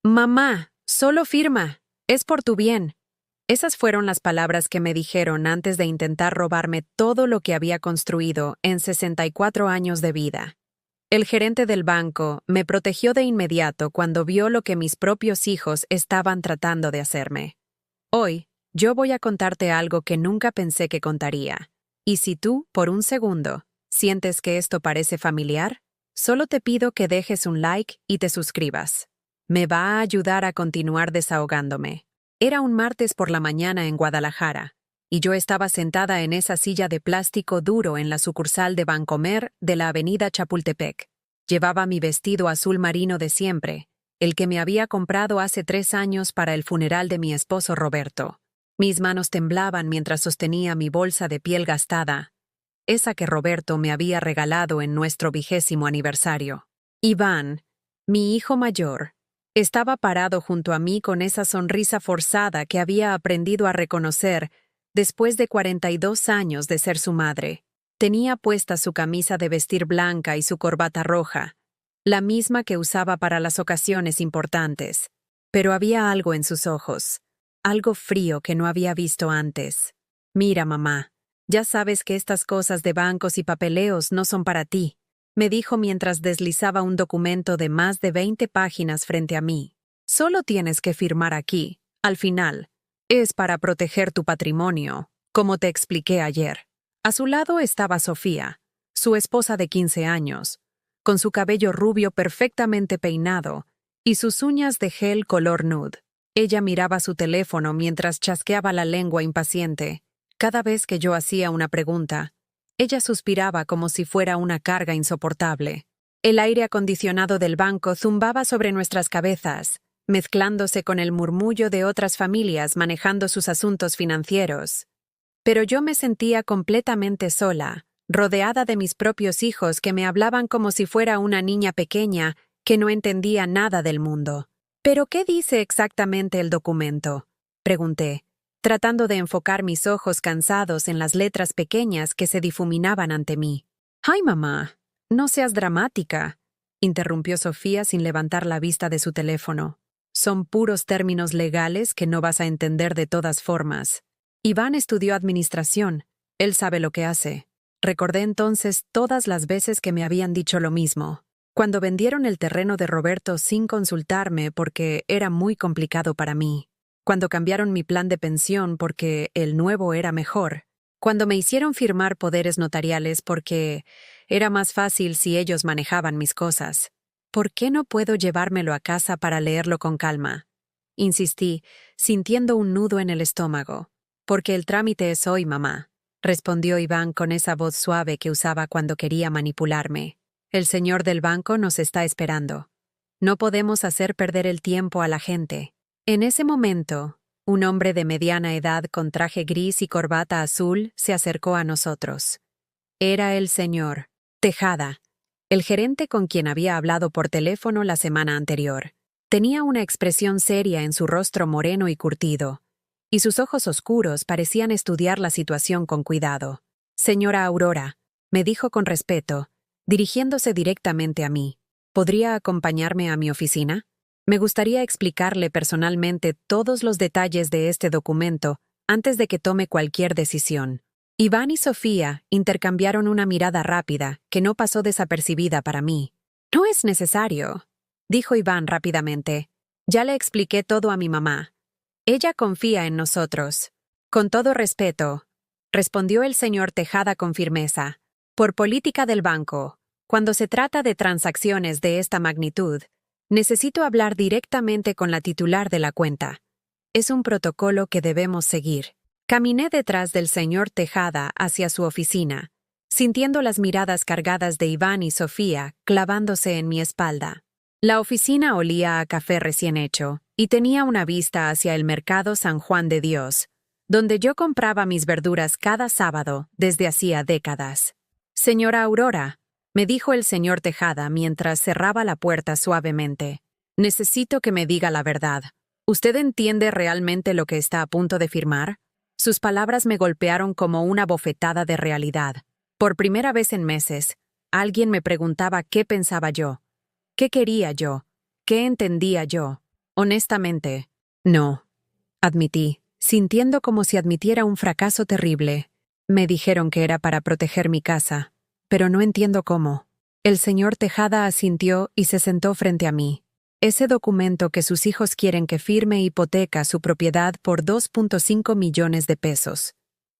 Mamá, solo firma. Es por tu bien. Esas fueron las palabras que me dijeron antes de intentar robarme todo lo que había construido en 64 años de vida. El gerente del banco me protegió de inmediato cuando vio lo que mis propios hijos estaban tratando de hacerme. Hoy, yo voy a contarte algo que nunca pensé que contaría. Y si tú, por un segundo, sientes que esto parece familiar, solo te pido que dejes un like y te suscribas. Me va a ayudar a continuar desahogándome. Era un martes por la mañana en Guadalajara, y yo estaba sentada en esa silla de plástico duro en la sucursal de Bancomer de la avenida Chapultepec. Llevaba mi vestido azul marino de siempre, el que me había comprado hace 3 años para el funeral de mi esposo Roberto. Mis manos temblaban mientras sostenía mi bolsa de piel gastada, esa que Roberto me había regalado en nuestro 20º aniversario. Iván, mi hijo mayor, estaba parado junto a mí con esa sonrisa forzada que había aprendido a reconocer después de 42 años de ser su madre. Tenía puesta su camisa de vestir blanca y su corbata roja, la misma que usaba para las ocasiones importantes. Pero había algo en sus ojos, algo frío que no había visto antes. Mira, mamá, ya sabes que estas cosas de bancos y papeleos no son para ti, me dijo mientras deslizaba un documento de más de 20 páginas frente a mí. Solo tienes que firmar aquí, al final. Es para proteger tu patrimonio, como te expliqué ayer. A su lado estaba Sofía, su esposa de 15 años, con su cabello rubio perfectamente peinado y sus uñas de gel color nude. Ella miraba su teléfono mientras chasqueaba la lengua impaciente. Cada vez que yo hacía una pregunta, ella suspiraba como si fuera una carga insoportable. El aire acondicionado del banco zumbaba sobre nuestras cabezas, mezclándose con el murmullo de otras familias manejando sus asuntos financieros. Pero yo me sentía completamente sola, rodeada de mis propios hijos que me hablaban como si fuera una niña pequeña que no entendía nada del mundo. ¿Pero qué dice exactamente el documento?, pregunté, tratando de enfocar mis ojos cansados en las letras pequeñas que se difuminaban ante mí. «Ay, mamá, no seas dramática», interrumpió Sofía sin levantar la vista de su teléfono. «Son puros términos legales que no vas a entender de todas formas. Iván estudió administración. Él sabe lo que hace». Recordé entonces todas las veces que me habían dicho lo mismo. Cuando vendieron el terreno de Roberto sin consultarme porque era muy complicado para mí. Cuando cambiaron mi plan de pensión porque el nuevo era mejor. Cuando me hicieron firmar poderes notariales porque era más fácil si ellos manejaban mis cosas. ¿Por qué no puedo llevármelo a casa para leerlo con calma?, insistí, sintiendo un nudo en el estómago. «Porque el trámite es hoy, mamá», respondió Iván con esa voz suave que usaba cuando quería manipularme. «El señor del banco nos está esperando. No podemos hacer perder el tiempo a la gente». En ese momento, un hombre de mediana edad con traje gris y corbata azul se acercó a nosotros. Era el señor Tejada, el gerente con quien había hablado por teléfono la semana anterior. Tenía una expresión seria en su rostro moreno y curtido, y sus ojos oscuros parecían estudiar la situación con cuidado. «Señora Aurora», me dijo con respeto, dirigiéndose directamente a mí, «¿podría acompañarme a mi oficina? Me gustaría explicarle personalmente todos los detalles de este documento antes de que tome cualquier decisión». Iván y Sofía intercambiaron una mirada rápida que no pasó desapercibida para mí. «No es necesario», dijo Iván rápidamente. «Ya le expliqué todo a mi mamá. Ella confía en nosotros». «Con todo respeto», respondió el señor Tejada con firmeza. «Por política del banco, cuando se trata de transacciones de esta magnitud, necesito hablar directamente con la titular de la cuenta. Es un protocolo que debemos seguir». Caminé detrás del señor Tejada hacia su oficina, sintiendo las miradas cargadas de Iván y Sofía clavándose en mi espalda. La oficina olía a café recién hecho y tenía una vista hacia el mercado San Juan de Dios, donde yo compraba mis verduras cada sábado desde hacía décadas. «Señora Aurora», me dijo el señor Tejada mientras cerraba la puerta suavemente, «necesito que me diga la verdad. ¿Usted entiende realmente lo que está a punto de firmar?». Sus palabras me golpearon como una bofetada de realidad. Por primera vez en meses, alguien me preguntaba qué pensaba yo, qué quería yo, qué entendía yo. Honestamente, no, admití, sintiendo como si admitiera un fracaso terrible. Me dijeron que era para proteger mi casa, pero no entiendo cómo. El señor Tejada asintió y se sentó frente a mí. Ese documento que sus hijos quieren que firme hipoteca su propiedad por 2.5 millones de pesos.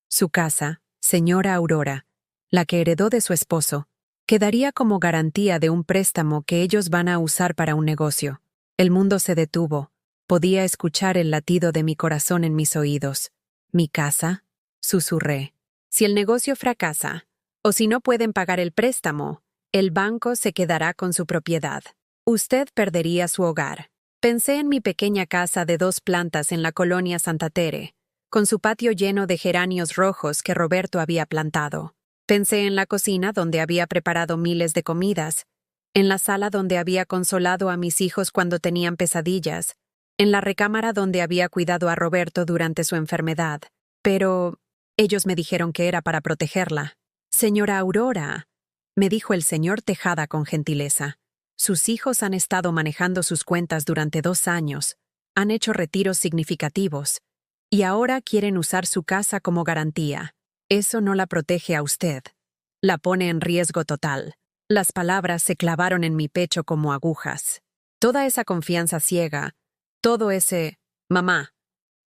Su casa, señora Aurora, la que heredó de su esposo, quedaría como garantía de un préstamo que ellos van a usar para un negocio. El mundo se detuvo. Podía escuchar el latido de mi corazón en mis oídos. ¿Mi casa? Susurré. Si el negocio fracasa, o si no pueden pagar el préstamo, el banco se quedará con su propiedad. Usted perdería su hogar. Pensé en mi pequeña casa de 2 plantas en la colonia Santa Tere, con su patio lleno de geranios rojos que Roberto había plantado. Pensé en la cocina donde había preparado miles de comidas, en la sala donde había consolado a mis hijos cuando tenían pesadillas, en la recámara donde había cuidado a Roberto durante su enfermedad. Pero ellos me dijeron que era para protegerla. Señora Aurora, me dijo el señor Tejada con gentileza. Sus hijos han estado manejando sus cuentas durante 2 años, han hecho retiros significativos, y ahora quieren usar su casa como garantía. Eso no la protege a usted. La pone en riesgo total. Las palabras se clavaron en mi pecho como agujas. Toda esa confianza ciega, todo ese, mamá,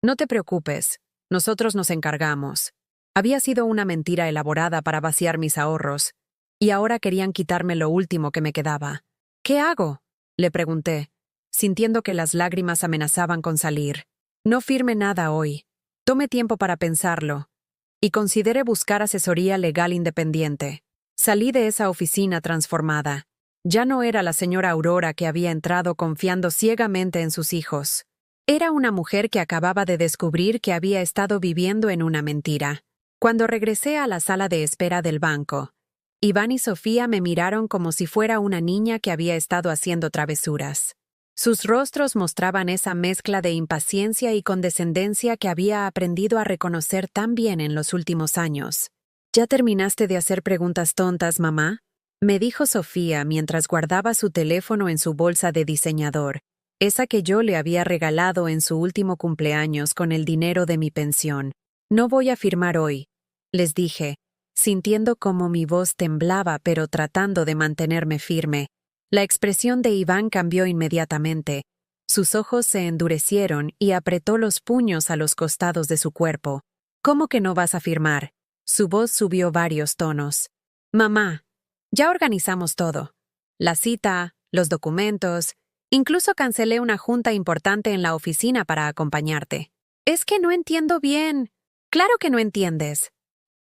no te preocupes, nosotros nos encargamos. Había sido una mentira elaborada para vaciar mis ahorros, y ahora querían quitarme lo último que me quedaba. ¿Qué hago?, le pregunté, sintiendo que las lágrimas amenazaban con salir. No firme nada hoy. Tome tiempo para pensarlo. Y considere buscar asesoría legal independiente. Salí de esa oficina transformada. Ya no era la señora Aurora que había entrado confiando ciegamente en sus hijos. Era una mujer que acababa de descubrir que había estado viviendo en una mentira. Cuando regresé a la sala de espera del banco, Iván y Sofía me miraron como si fuera una niña que había estado haciendo travesuras. Sus rostros mostraban esa mezcla de impaciencia y condescendencia que había aprendido a reconocer tan bien en los últimos años. ¿Ya terminaste de hacer preguntas tontas, mamá?, me dijo Sofía mientras guardaba su teléfono en su bolsa de diseñador, esa que yo le había regalado en su último cumpleaños con el dinero de mi pensión. No voy a firmar hoy, les dije, sintiendo cómo mi voz temblaba pero tratando de mantenerme firme. La expresión de Iván cambió inmediatamente. Sus ojos se endurecieron y apretó los puños a los costados de su cuerpo. ¿Cómo que no vas a firmar? Su voz subió varios tonos. Mamá, ya organizamos todo. La cita, los documentos, incluso cancelé una junta importante en la oficina para acompañarte. Es que no entiendo bien. Claro que no entiendes,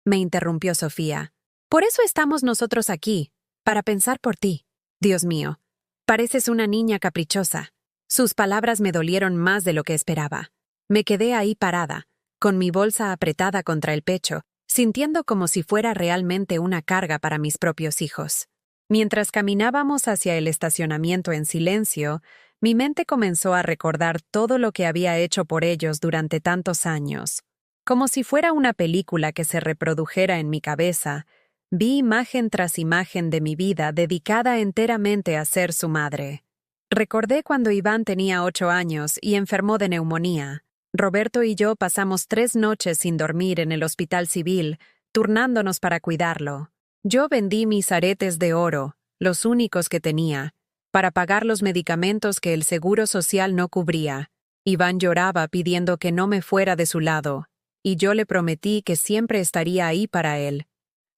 me interrumpió Sofía. Por eso estamos nosotros aquí, para pensar por ti. Dios mío, pareces una niña caprichosa. Sus palabras me dolieron más de lo que esperaba. Me quedé ahí parada, con mi bolsa apretada contra el pecho, sintiendo como si fuera realmente una carga para mis propios hijos. Mientras caminábamos hacia el estacionamiento en silencio, mi mente comenzó a recordar todo lo que había hecho por ellos durante tantos años. Como si fuera una película que se reprodujera en mi cabeza, vi imagen tras imagen de mi vida dedicada enteramente a ser su madre. Recordé cuando Iván tenía 8 años y enfermó de neumonía. Roberto y yo pasamos 3 noches sin dormir en el hospital civil, turnándonos para cuidarlo. Yo vendí mis aretes de oro, los únicos que tenía, para pagar los medicamentos que el seguro social no cubría. Iván lloraba pidiendo que no me fuera de su lado, y yo le prometí que siempre estaría ahí para él.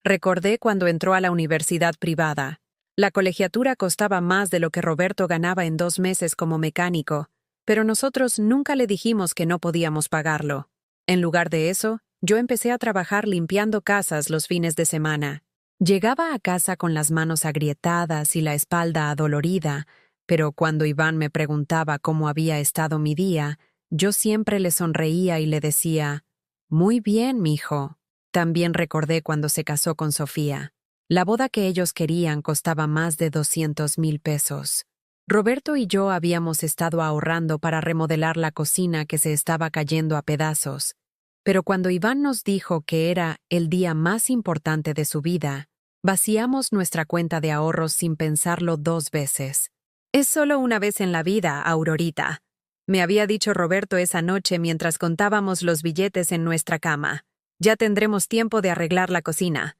Recordé cuando entró a la universidad privada. La colegiatura costaba más de lo que Roberto ganaba en 2 meses como mecánico, pero nosotros nunca le dijimos que no podíamos pagarlo. En lugar de eso, yo empecé a trabajar limpiando casas los fines de semana. Llegaba a casa con las manos agrietadas y la espalda adolorida, pero cuando Iván me preguntaba cómo había estado mi día, yo siempre le sonreía y le decía, «Muy bien, mijo». También recordé cuando se casó con Sofía. La boda que ellos querían costaba más de 200,000 pesos. Roberto y yo habíamos estado ahorrando para remodelar la cocina que se estaba cayendo a pedazos, pero cuando Iván nos dijo que era el día más importante de su vida, vaciamos nuestra cuenta de ahorros sin pensarlo 2 veces. «Es solo una vez en la vida, Aurorita», me había dicho Roberto esa noche mientras contábamos los billetes en nuestra cama. Ya tendremos tiempo de arreglar la cocina.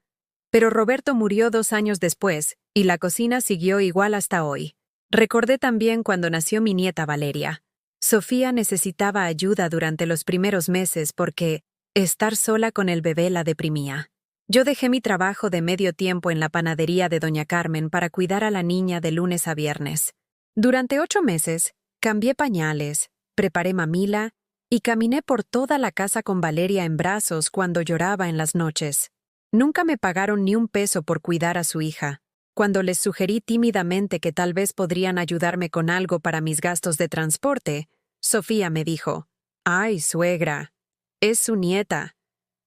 Pero Roberto murió 2 años después, y la cocina siguió igual hasta hoy. Recordé también cuando nació mi nieta Valeria. Sofía necesitaba ayuda durante los primeros meses porque estar sola con el bebé la deprimía. Yo dejé mi trabajo de medio tiempo en la panadería de Doña Carmen para cuidar a la niña de lunes a viernes. Durante 8 meses, cambié pañales, preparé mamila y caminé por toda la casa con Valeria en brazos cuando lloraba en las noches. Nunca me pagaron ni un peso por cuidar a su hija. Cuando les sugerí tímidamente que tal vez podrían ayudarme con algo para mis gastos de transporte, Sofía me dijo: «Ay, suegra, es su nieta.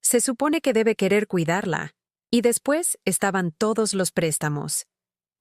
Se supone que debe querer cuidarla». Y después estaban todos los préstamos.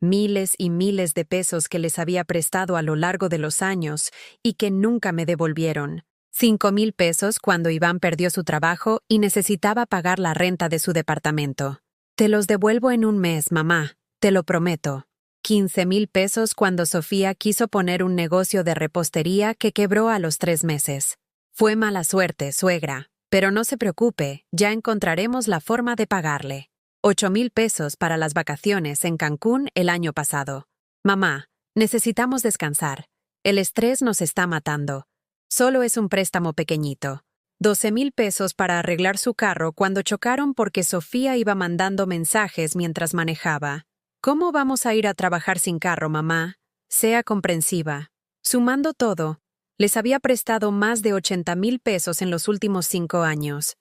Miles y miles de pesos que les había prestado a lo largo de los años y que nunca me devolvieron. 5,000 pesos cuando Iván perdió su trabajo y necesitaba pagar la renta de su departamento. «Te los devuelvo en un mes, mamá, te lo prometo». 15,000 pesos cuando Sofía quiso poner un negocio de repostería que quebró a los 3 meses. «Fue mala suerte, suegra, pero no se preocupe, ya encontraremos la forma de pagarle». 8,000 pesos para las vacaciones en Cancún el año pasado. «Mamá, necesitamos descansar. El estrés nos está matando. Solo es un préstamo pequeñito». 12,000 pesos para arreglar su carro cuando chocaron porque Sofía iba mandando mensajes mientras manejaba. «¿Cómo vamos a ir a trabajar sin carro, mamá? Sea comprensiva». Sumando todo, les había prestado más de 80,000 pesos en los últimos 5 años.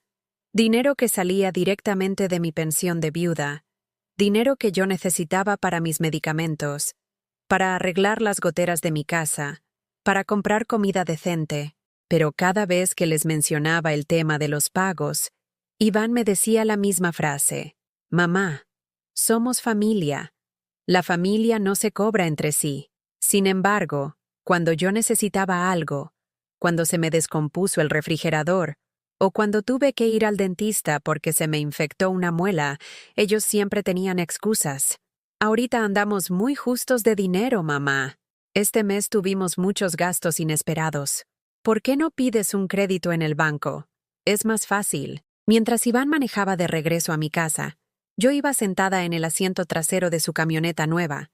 Dinero que salía directamente de mi pensión de viuda. Dinero que yo necesitaba para mis medicamentos, para arreglar las goteras de mi casa, para comprar comida decente. Pero cada vez que les mencionaba el tema de los pagos, Iván me decía la misma frase: «Mamá, somos familia. La familia no se cobra entre sí». Sin embargo, cuando yo necesitaba algo, cuando se me descompuso el refrigerador, o cuando tuve que ir al dentista porque se me infectó una muela, ellos siempre tenían excusas. «Ahorita andamos muy justos de dinero, mamá. Este mes tuvimos muchos gastos inesperados. ¿Por qué no pides un crédito en el banco? Es más fácil». Mientras Iván manejaba de regreso a mi casa, yo iba sentada en el asiento trasero de su camioneta nueva,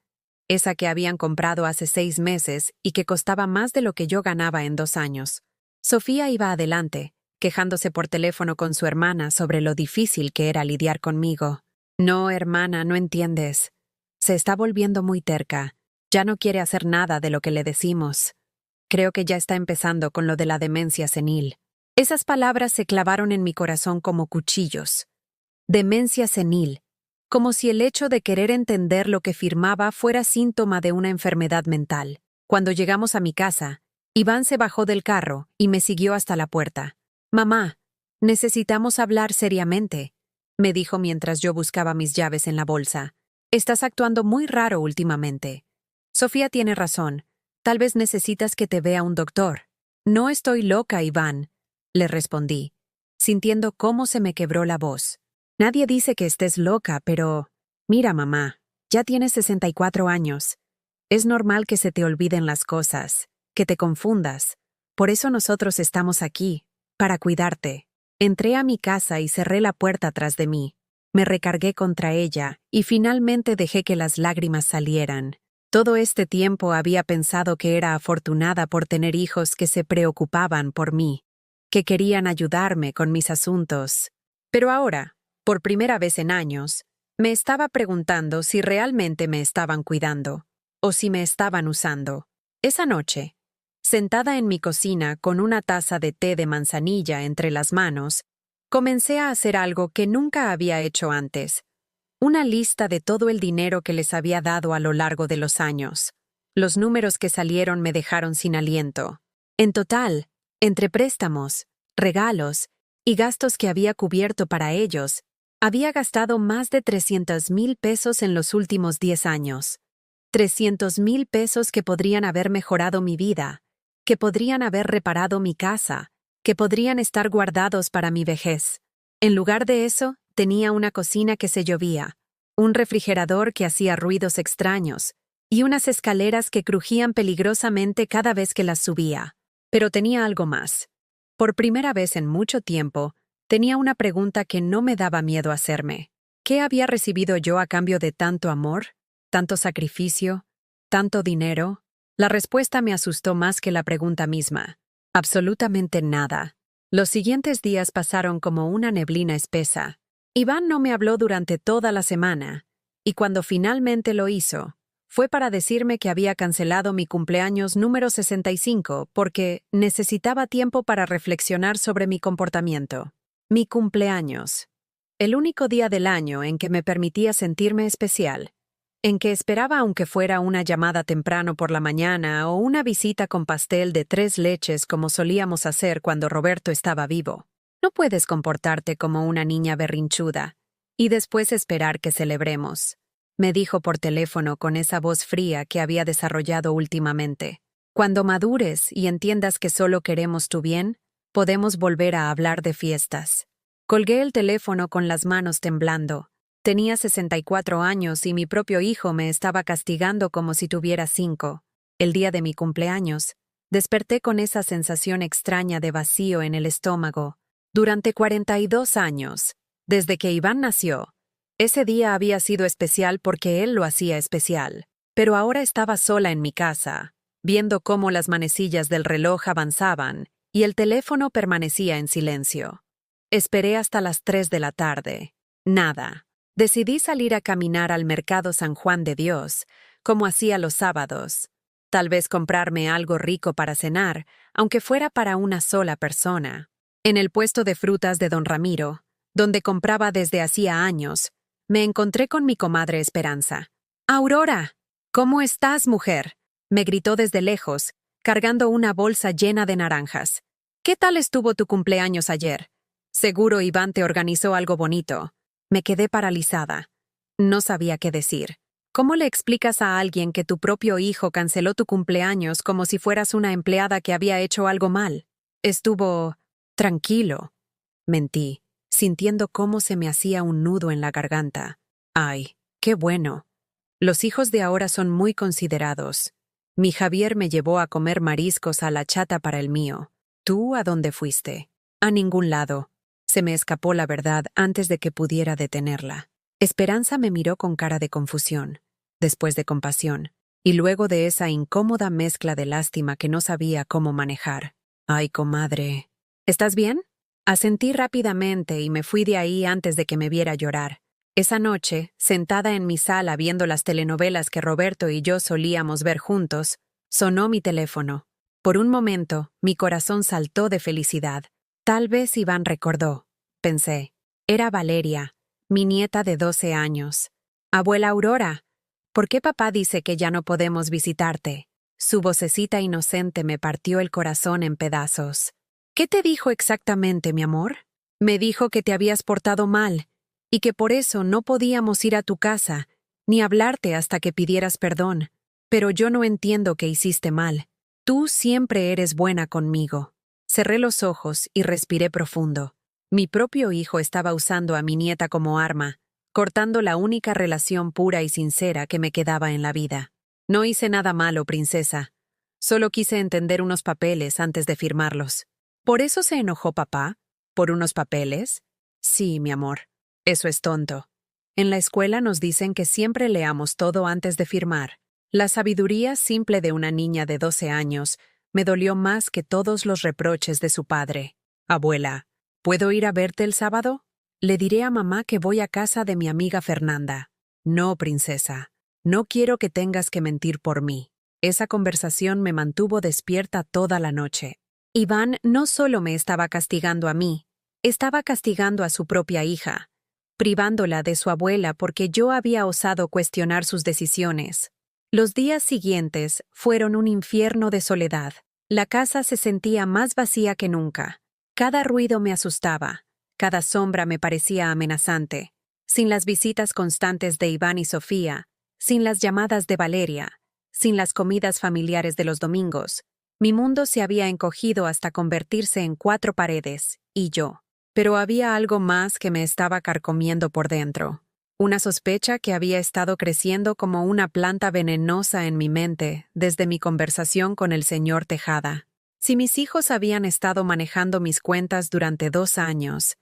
esa que habían comprado hace 6 meses y que costaba más de lo que yo ganaba en 2 años. Sofía iba adelante, quejándose por teléfono con su hermana sobre lo difícil que era lidiar conmigo. «No, hermana, no entiendes. Se está volviendo muy terca. Ya no quiere hacer nada de lo que le decimos. Creo que ya está empezando con lo de la demencia senil». Esas palabras se clavaron en mi corazón como cuchillos. Demencia senil, como si el hecho de querer entender lo que firmaba fuera síntoma de una enfermedad mental. Cuando llegamos a mi casa, Iván se bajó del carro y me siguió hasta la puerta. «Mamá, necesitamos hablar seriamente», me dijo mientras yo buscaba mis llaves en la bolsa. «Estás actuando muy raro últimamente». «Sofía tiene razón. Tal vez necesitas que te vea un doctor». «No estoy loca, Iván», le respondí, sintiendo cómo se me quebró la voz. «Nadie dice que estés loca, pero... Mira, mamá, ya tienes 64 años. Es normal que se te olviden las cosas, que te confundas. Por eso nosotros estamos aquí, para cuidarte». Entré a mi casa y cerré la puerta tras de mí. Me recargué contra ella y finalmente dejé que las lágrimas salieran. Todo este tiempo había pensado que era afortunada por tener hijos que se preocupaban por mí, que querían ayudarme con mis asuntos. Pero ahora, por primera vez en años, me estaba preguntando si realmente me estaban cuidando, o si me estaban usando. Esa noche, sentada en mi cocina con una taza de té de manzanilla entre las manos, comencé a hacer algo que nunca había hecho antes. Una lista de todo el dinero que les había dado a lo largo de los años. Los números que salieron me dejaron sin aliento. En total, entre préstamos, regalos y gastos que había cubierto para ellos, había gastado más de 300,000 pesos en los últimos 10 años. 300,000 pesos que podrían haber mejorado mi vida, que podrían haber reparado mi casa, que podrían estar guardados para mi vejez. En lugar de eso, tenía una cocina que se llovía, un refrigerador que hacía ruidos extraños y unas escaleras que crujían peligrosamente cada vez que las subía. Pero tenía algo más. Por primera vez en mucho tiempo, tenía una pregunta que no me daba miedo hacerme. ¿Qué había recibido yo a cambio de tanto amor, tanto sacrificio, tanto dinero? La respuesta me asustó más que la pregunta misma. Absolutamente nada. Los siguientes días pasaron como una neblina espesa. Iván no me habló durante toda la semana, y cuando finalmente lo hizo, fue para decirme que había cancelado mi cumpleaños número 65 porque necesitaba tiempo para reflexionar sobre mi comportamiento. Mi cumpleaños. El único día del año en que me permitía sentirme especial, en que esperaba aunque fuera una llamada temprano por la mañana o una visita con pastel de 3 leches como solíamos hacer cuando Roberto estaba vivo. No puedes comportarte como una niña berrinchuda y después esperar que celebremos, me dijo por teléfono con esa voz fría que había desarrollado últimamente. Cuando madures y entiendas que solo queremos tu bien, podemos volver a hablar de fiestas. Colgué el teléfono con las manos temblando. Tenía 64 años y mi propio hijo me estaba castigando como si tuviera 5. El día de mi cumpleaños, desperté con esa sensación extraña de vacío en el estómago. Durante 42 años, desde que Iván nació, ese día había sido especial porque él lo hacía especial. Pero ahora estaba sola en mi casa, viendo cómo las manecillas del reloj avanzaban y el teléfono permanecía en silencio. Esperé hasta las 3 de la tarde. Nada. Decidí salir a caminar al Mercado San Juan de Dios, como hacía los sábados. Tal vez comprarme algo rico para cenar, aunque fuera para una sola persona. En el puesto de frutas de don Ramiro, donde compraba desde hacía años, me encontré con mi comadre Esperanza. «Aurora, ¿cómo estás, mujer?», me gritó desde lejos, cargando una bolsa llena de naranjas. «¿Qué tal estuvo tu cumpleaños ayer? Seguro Iván te organizó algo bonito». Me quedé paralizada. No sabía qué decir. ¿Cómo le explicas a alguien que tu propio hijo canceló tu cumpleaños como si fueras una empleada que había hecho algo mal? Estuvo tranquilo. Mentí, sintiendo cómo se me hacía un nudo en la garganta. Ay, qué bueno. Los hijos de ahora son muy considerados. Mi Javier me llevó a comer mariscos a la chata para el mío. ¿Tú a dónde fuiste? A ningún lado. Se me escapó la verdad antes de que pudiera detenerla. Esperanza me miró con cara de confusión, después de compasión, y luego de esa incómoda mezcla de lástima que no sabía cómo manejar. Ay, comadre. ¿Estás bien? Asentí rápidamente y me fui de ahí antes de que me viera llorar. Esa noche, sentada en mi sala viendo las telenovelas que Roberto y yo solíamos ver juntos, sonó mi teléfono. Por un momento, mi corazón saltó de felicidad. Tal vez Iván recordó, pensé. Era Valeria, mi nieta de 12 años. «Abuela Aurora, ¿por qué papá dice que ya no podemos visitarte?». Su vocecita inocente me partió el corazón en pedazos. «¿Qué te dijo exactamente, mi amor?». «Me dijo que te habías portado mal y que por eso no podíamos ir a tu casa ni hablarte hasta que pidieras perdón. Pero yo no entiendo que hiciste mal. Tú siempre eres buena conmigo». Cerré los ojos y respiré profundo. Mi propio hijo estaba usando a mi nieta como arma, cortando la única relación pura y sincera que me quedaba en la vida. «No hice nada malo, princesa. Solo quise entender unos papeles antes de firmarlos». «¿Por eso se enojó papá? ¿Por unos papeles?». «Sí, mi amor. Eso es tonto. En la escuela nos dicen que siempre leamos todo antes de firmar». La sabiduría simple de una niña de 12 años me dolió más que todos los reproches de su padre. «Abuela, ¿puedo ir a verte el sábado? Le diré a mamá que voy a casa de mi amiga Fernanda». «No, princesa. No quiero que tengas que mentir por mí». Esa conversación me mantuvo despierta toda la noche. Iván no solo me estaba castigando a mí, estaba castigando a su propia hija, privándola de su abuela porque yo había osado cuestionar sus decisiones. Los días siguientes fueron un infierno de soledad. La casa se sentía más vacía que nunca. Cada ruido me asustaba, cada sombra me parecía amenazante. Sin las visitas constantes de Iván y Sofía, sin las llamadas de Valeria, sin las comidas familiares de los domingos, mi mundo se había encogido hasta convertirse en 4 paredes, y yo. Pero había algo más que me estaba carcomiendo por dentro. Una sospecha que había estado creciendo como una planta venenosa en mi mente desde mi conversación con el señor Tejada. Si mis hijos habían estado manejando mis cuentas durante 2 años,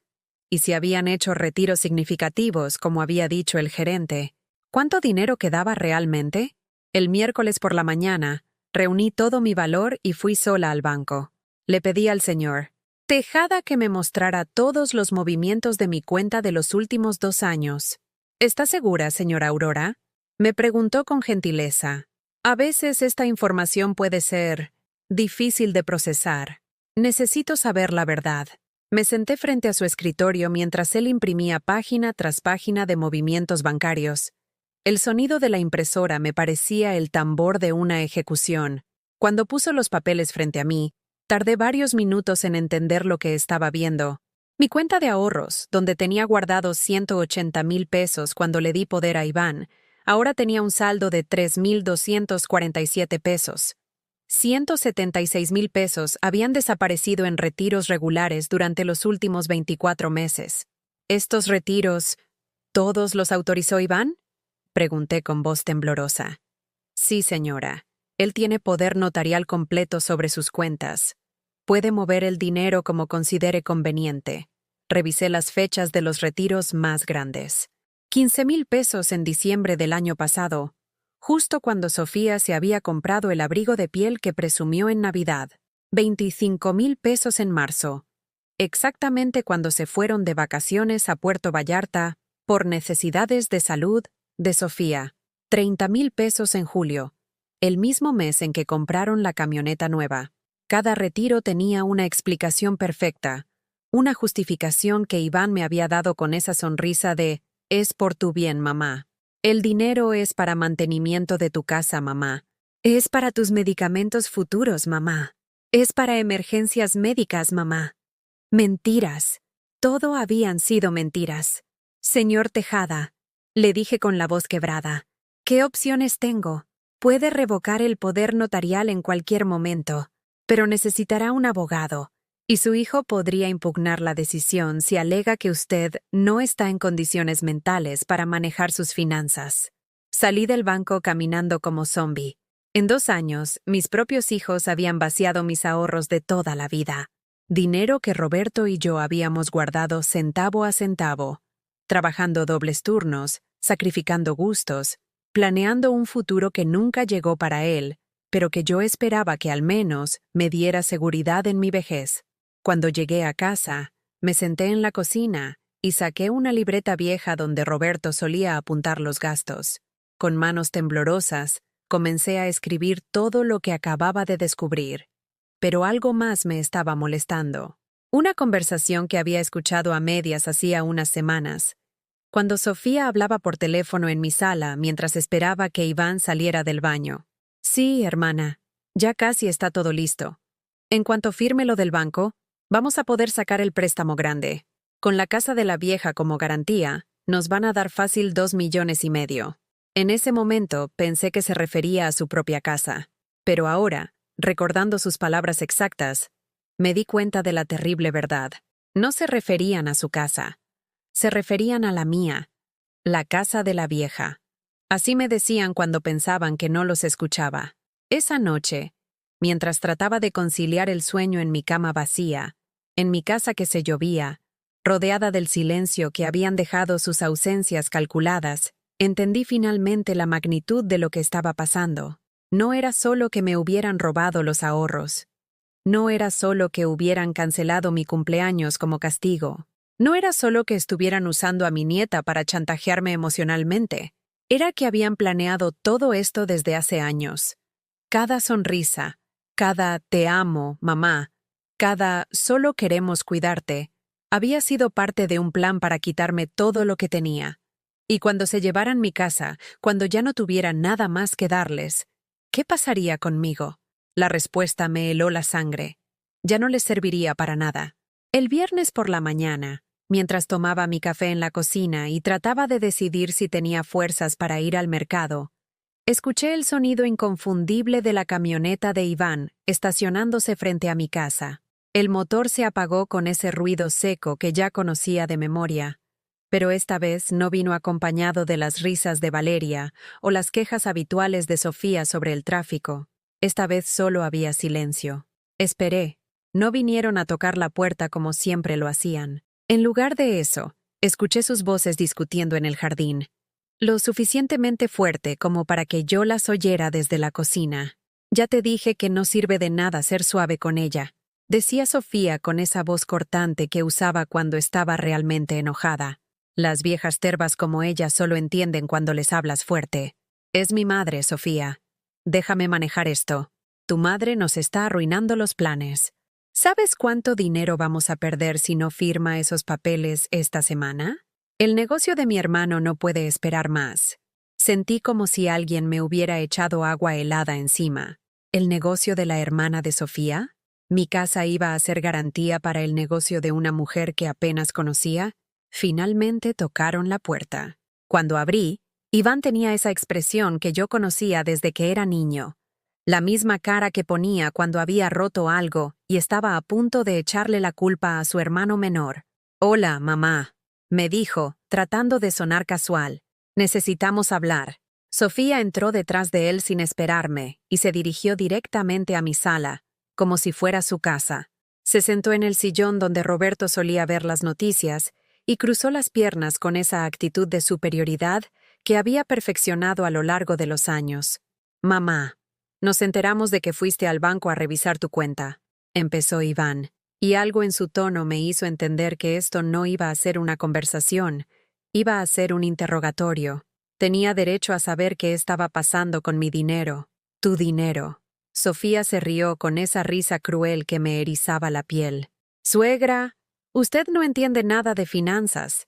y si habían hecho retiros significativos, como había dicho el gerente, ¿cuánto dinero quedaba realmente? El miércoles por la mañana, reuní todo mi valor y fui sola al banco. Le pedí al señor Tejada que me mostrara todos los movimientos de mi cuenta de los últimos 2 años. ¿Está segura, señora Aurora? Me preguntó con gentileza. A veces esta información puede ser difícil de procesar. Necesito saber la verdad. Me senté frente a su escritorio mientras él imprimía página tras página de movimientos bancarios. El sonido de la impresora me parecía el tambor de una ejecución. Cuando puso los papeles frente a mí, tardé varios minutos en entender lo que estaba viendo. Mi cuenta de ahorros, donde tenía guardados 180,000 pesos cuando le di poder a Iván, ahora tenía un saldo de 3,247 pesos. 176,000 pesos habían desaparecido en retiros regulares durante los últimos 24 meses. ¿Estos retiros, todos los autorizó Iván? Pregunté con voz temblorosa. Sí, señora. Él tiene poder notarial completo sobre sus cuentas. Puede mover el dinero como considere conveniente. Revisé las fechas de los retiros más grandes. 15,000 pesos en diciembre del año pasado, justo cuando Sofía se había comprado el abrigo de piel que presumió en Navidad. 25,000 pesos en marzo, exactamente cuando se fueron de vacaciones a Puerto Vallarta por necesidades de salud de Sofía. 30,000 pesos en julio, el mismo mes en que compraron la camioneta nueva. Cada retiro tenía una explicación perfecta, una justificación que Iván me había dado con esa sonrisa de «Es por tu bien, mamá. El dinero es para mantenimiento de tu casa, mamá. Es para tus medicamentos futuros, mamá. Es para emergencias médicas, mamá». Mentiras. Todo habían sido mentiras. Señor Tejada, le dije con la voz quebrada, ¿qué opciones tengo? Puede revocar el poder notarial en cualquier momento, pero necesitará un abogado, y su hijo podría impugnar la decisión si alega que usted no está en condiciones mentales para manejar sus finanzas. Salí del banco caminando como zombi. En 2 años, mis propios hijos habían vaciado mis ahorros de toda la vida. Dinero que Roberto y yo habíamos guardado centavo a centavo, trabajando dobles turnos, sacrificando gustos, planeando un futuro que nunca llegó para él, pero que yo esperaba que al menos me diera seguridad en mi vejez. Cuando llegué a casa, me senté en la cocina y saqué una libreta vieja donde Roberto solía apuntar los gastos. Con manos temblorosas, comencé a escribir todo lo que acababa de descubrir. Pero algo más me estaba molestando. Una conversación que había escuchado a medias hacía unas semanas, cuando Sofía hablaba por teléfono en mi sala mientras esperaba que Iván saliera del baño. Sí, hermana, ya casi está todo listo. En cuanto firme lo del banco, vamos a poder sacar el préstamo grande. Con la casa de la vieja como garantía, nos van a dar fácil 2,5 millones. En ese momento pensé que se refería a su propia casa. Pero ahora, recordando sus palabras exactas, me di cuenta de la terrible verdad. No se referían a su casa. Se referían a la mía, la casa de la vieja. Así me decían cuando pensaban que no los escuchaba. Esa noche, mientras trataba de conciliar el sueño en mi cama vacía, en mi casa que se llovía, rodeada del silencio que habían dejado sus ausencias calculadas, entendí finalmente la magnitud de lo que estaba pasando. No era solo que me hubieran robado los ahorros. No era solo que hubieran cancelado mi cumpleaños como castigo. No era solo que estuvieran usando a mi nieta para chantajearme emocionalmente. Era que habían planeado todo esto desde hace años. Cada sonrisa, cada «te amo, mamá», cada «solo queremos cuidarte», había sido parte de un plan para quitarme todo lo que tenía. Y cuando se llevaran mi casa, cuando ya no tuviera nada más que darles, ¿qué pasaría conmigo? La respuesta me heló la sangre. Ya no les serviría para nada. El viernes por la mañana, mientras tomaba mi café en la cocina y trataba de decidir si tenía fuerzas para ir al mercado, escuché el sonido inconfundible de la camioneta de Iván estacionándose frente a mi casa. El motor se apagó con ese ruido seco que ya conocía de memoria, pero esta vez no vino acompañado de las risas de Valeria o las quejas habituales de Sofía sobre el tráfico. Esta vez solo había silencio. Esperé. No vinieron a tocar la puerta como siempre lo hacían. En lugar de eso, escuché sus voces discutiendo en el jardín, lo suficientemente fuerte como para que yo las oyera desde la cocina. Ya te dije que no sirve de nada ser suave con ella, decía Sofía con esa voz cortante que usaba cuando estaba realmente enojada. Las viejas tervas como ella solo entienden cuando les hablas fuerte. Es mi madre, Sofía. Déjame manejar esto. Tu madre nos está arruinando los planes. ¿Sabes cuánto dinero vamos a perder si no firma esos papeles esta semana? El negocio de mi hermano no puede esperar más. Sentí como si alguien me hubiera echado agua helada encima. ¿El negocio de la hermana de Sofía? ¿Mi casa iba a ser garantía para el negocio de una mujer que apenas conocía? Finalmente tocaron la puerta. Cuando abrí, Iván tenía esa expresión que yo conocía desde que era niño. La misma cara que ponía cuando había roto algo y estaba a punto de echarle la culpa a su hermano menor. «Hola, mamá», me dijo, tratando de sonar casual. «Necesitamos hablar». Sofía entró detrás de él sin esperarme y se dirigió directamente a mi sala, como si fuera su casa. Se sentó en el sillón donde Roberto solía ver las noticias y cruzó las piernas con esa actitud de superioridad que había perfeccionado a lo largo de los años. «Mamá, nos enteramos de que fuiste al banco a revisar tu cuenta», empezó Iván, y algo en su tono me hizo entender que esto no iba a ser una conversación, iba a ser un interrogatorio. Tenía derecho a saber qué estaba pasando con mi dinero. Tu dinero. Sofía se rió con esa risa cruel que me erizaba la piel. «Suegra, usted no entiende nada de finanzas.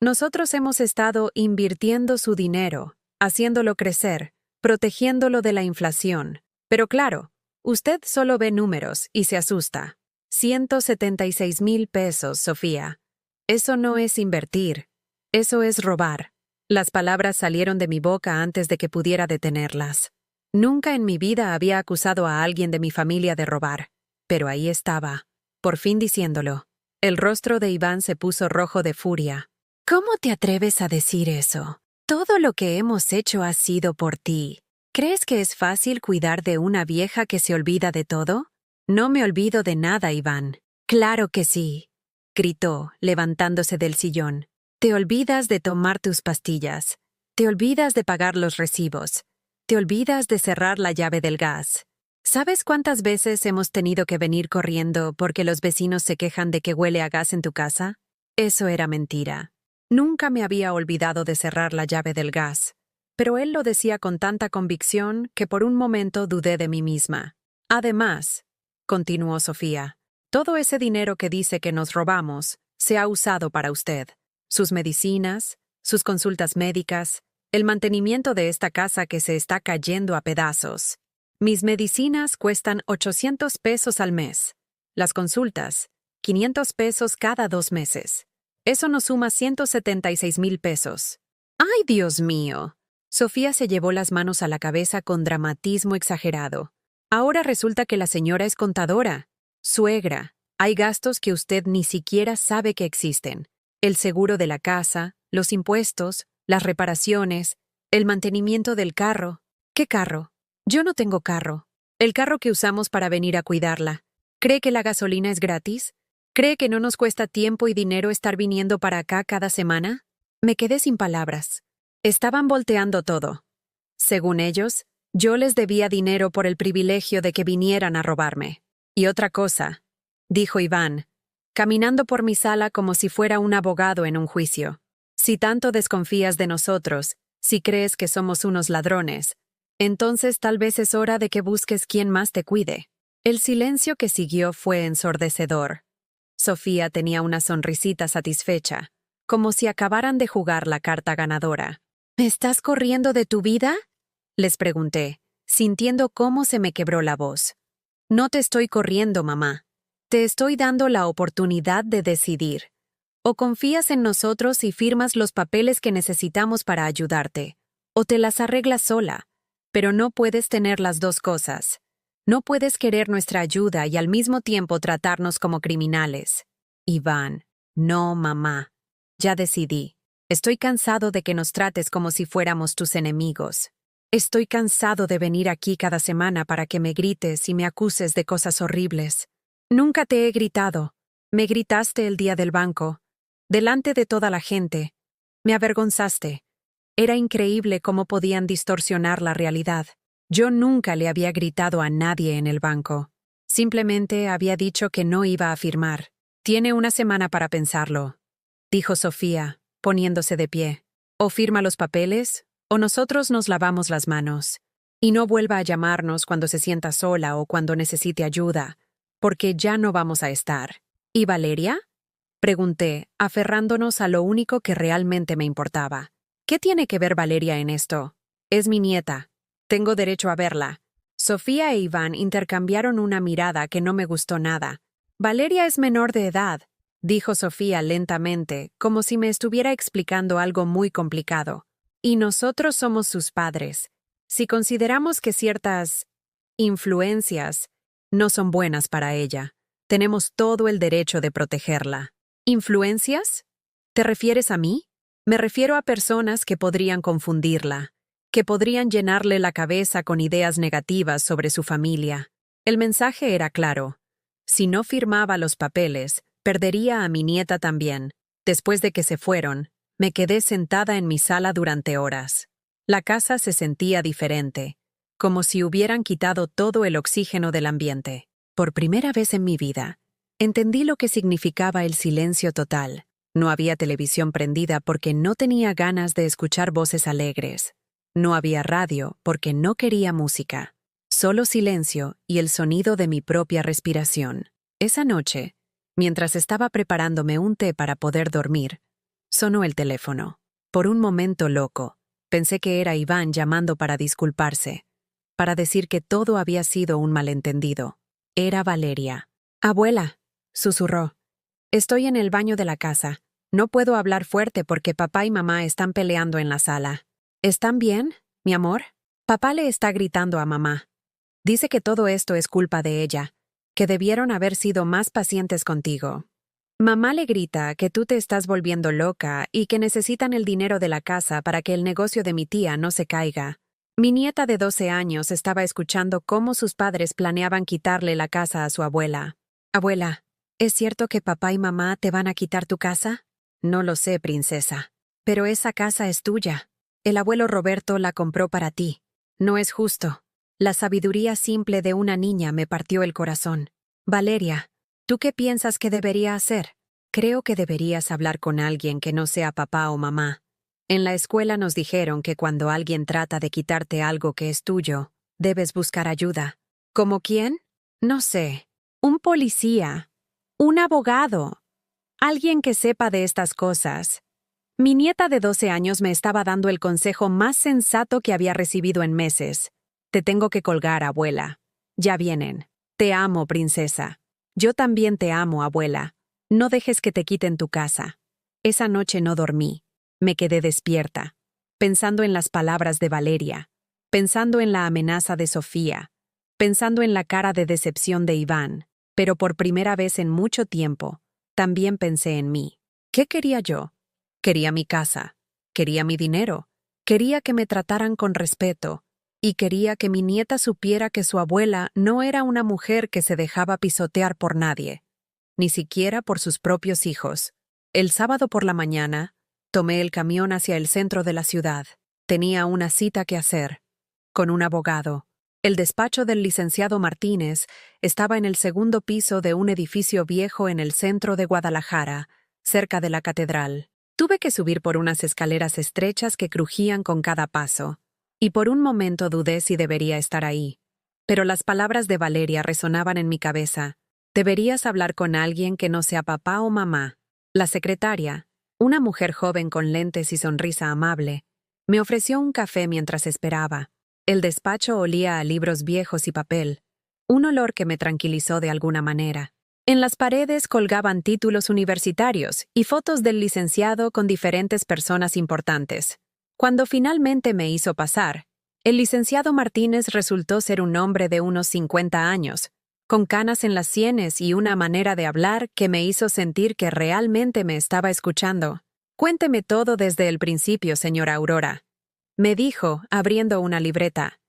Nosotros hemos estado invirtiendo su dinero, haciéndolo crecer, protegiéndolo de la inflación. Pero claro, usted solo ve números y se asusta. 176,000 pesos, Sofía. Eso no es invertir. Eso es robar». Las palabras salieron de mi boca antes de que pudiera detenerlas. Nunca en mi vida había acusado a alguien de mi familia de robar. Pero ahí estaba, por fin diciéndolo. El rostro de Iván se puso rojo de furia. «¿Cómo te atreves a decir eso? Todo lo que hemos hecho ha sido por ti. ¿Crees que es fácil cuidar de una vieja que se olvida de todo?» «No me olvido de nada, Iván». «Claro que sí», gritó, levantándose del sillón. «Te olvidas de tomar tus pastillas. Te olvidas de pagar los recibos. Te olvidas de cerrar la llave del gas. ¿Sabes cuántas veces hemos tenido que venir corriendo porque los vecinos se quejan de que huele a gas en tu casa?» Eso era mentira. Nunca me había olvidado de cerrar la llave del gas, pero él lo decía con tanta convicción que por un momento dudé de mí misma. «Además», continuó Sofía, «todo ese dinero que dice que nos robamos se ha usado para usted. Sus medicinas, sus consultas médicas, el mantenimiento de esta casa que se está cayendo a pedazos. Mis medicinas cuestan 800 pesos al mes. Las consultas, 500 pesos cada 2 meses. Eso nos suma 176,000 pesos. ¡Ay, Dios mío!». Sofía se llevó las manos a la cabeza con dramatismo exagerado. «Ahora resulta que la señora es contadora. Suegra, hay gastos que usted ni siquiera sabe que existen. El seguro de la casa, los impuestos, las reparaciones, el mantenimiento del carro». «¿Qué carro? Yo no tengo carro. El carro que usamos para venir a cuidarla. ¿Cree que la gasolina es gratis? ¿Cree que no nos cuesta tiempo y dinero estar viniendo para acá cada semana?» Me quedé sin palabras. Estaban volteando todo. Según ellos, yo les debía dinero por el privilegio de que vinieran a robarme. «Y otra cosa», dijo Iván, caminando por mi sala como si fuera un abogado en un juicio. «Si tanto desconfías de nosotros, si crees que somos unos ladrones, entonces tal vez es hora de que busques quien más te cuide». El silencio que siguió fue ensordecedor. Sofía tenía una sonrisita satisfecha, como si acabaran de jugar la carta ganadora. «¿Me estás corriendo de tu vida?», les pregunté, sintiendo cómo se me quebró la voz. «No te estoy corriendo, mamá. Te estoy dando la oportunidad de decidir. O confías en nosotros y firmas los papeles que necesitamos para ayudarte, o te las arreglas sola. Pero no puedes tener las dos cosas. No puedes querer nuestra ayuda y al mismo tiempo tratarnos como criminales». «Iván, no, mamá. Ya decidí. Estoy cansado de que nos trates como si fuéramos tus enemigos». Estoy cansado de venir aquí cada semana para que me grites y me acuses de cosas horribles. Nunca te he gritado. Me gritaste el día del banco, delante de toda la gente. Me avergonzaste. Era increíble cómo podían distorsionar la realidad. Yo nunca le había gritado a nadie en el banco. Simplemente había dicho que no iba a firmar. Tiene una semana para pensarlo, dijo Sofía, poniéndose de pie. O firma los papeles, o nosotros nos lavamos las manos. Y no vuelva a llamarnos cuando se sienta sola o cuando necesite ayuda, porque ya no vamos a estar. ¿Y Valeria? Pregunté, aferrándonos a lo único que realmente me importaba. ¿Qué tiene que ver Valeria en esto? Es mi nieta. Tengo derecho a verla. Sofía e Iván intercambiaron una mirada que no me gustó nada. Valeria es menor de edad, dijo Sofía lentamente, como si me estuviera explicando algo muy complicado. Y nosotros somos sus padres. Si consideramos que ciertas influencias no son buenas para ella, tenemos todo el derecho de protegerla. ¿Influencias? ¿Te refieres a mí? Me refiero a personas que podrían confundirla, que podrían llenarle la cabeza con ideas negativas sobre su familia. El mensaje era claro. Si no firmaba los papeles, perdería a mi nieta también. Después de que se fueron, me quedé sentada en mi sala durante horas. La casa se sentía diferente, como si hubieran quitado todo el oxígeno del ambiente. Por primera vez en mi vida, entendí lo que significaba el silencio total. No había televisión prendida porque no tenía ganas de escuchar voces alegres. No había radio porque no quería música. Solo silencio y el sonido de mi propia respiración. Esa noche, mientras estaba preparándome un té para poder dormir, sonó el teléfono. Por un momento loco, pensé que era Iván llamando para disculparse, para decir que todo había sido un malentendido. Era Valeria. «Abuela», susurró. «Estoy en el baño de la casa. No puedo hablar fuerte porque papá y mamá están peleando en la sala». «¿Están bien, mi amor?» Papá le está gritando a mamá. Dice que todo esto es culpa de ella, que debieron haber sido más pacientes contigo. Mamá le grita que tú te estás volviendo loca y que necesitan el dinero de la casa para que el negocio de mi tía no se caiga. Mi nieta de 12 años estaba escuchando cómo sus padres planeaban quitarle la casa a su abuela. «Abuela, ¿es cierto que papá y mamá te van a quitar tu casa?» «No lo sé, princesa. Pero esa casa es tuya. El abuelo Roberto la compró para ti. No es justo». La sabiduría simple de una niña me partió el corazón. «Valeria, ¿tú qué piensas que debería hacer?» «Creo que deberías hablar con alguien que no sea papá o mamá. En la escuela nos dijeron que cuando alguien trata de quitarte algo que es tuyo, debes buscar ayuda». «¿Como quién?» «No sé. Un policía. Un abogado. Alguien que sepa de estas cosas». Mi nieta de 12 años me estaba dando el consejo más sensato que había recibido en meses. «Te tengo que colgar, abuela. Ya vienen. Te amo, princesa». «Yo también te amo, abuela. No dejes que te quiten tu casa». Esa noche no dormí. Me quedé despierta, pensando en las palabras de Valeria, pensando en la amenaza de Sofía, pensando en la cara de decepción de Iván, pero por primera vez en mucho tiempo, también pensé en mí. ¿Qué quería yo? Quería mi casa, quería mi dinero, quería que me trataran con respeto, y quería que mi nieta supiera que su abuela no era una mujer que se dejaba pisotear por nadie, ni siquiera por sus propios hijos. El sábado por la mañana, tomé el camión hacia el centro de la ciudad. Tenía una cita que hacer, con un abogado. El despacho del licenciado Martínez estaba en el segundo piso de un edificio viejo en el centro de Guadalajara, cerca de la catedral. Tuve que subir por unas escaleras estrechas que crujían con cada paso, y por un momento dudé si debería estar ahí. Pero las palabras de Valeria resonaban en mi cabeza. «Deberías hablar con alguien que no sea papá o mamá». La secretaria, una mujer joven con lentes y sonrisa amable, me ofreció un café mientras esperaba. El despacho olía a libros viejos y papel, un olor que me tranquilizó de alguna manera. En las paredes colgaban títulos universitarios y fotos del licenciado con diferentes personas importantes. Cuando finalmente me hizo pasar, el licenciado Martínez resultó ser un hombre de unos 50 años, con canas en las sienes y una manera de hablar que me hizo sentir que realmente me estaba escuchando. «Cuénteme todo desde el principio, señora Aurora», me dijo, abriendo una libreta.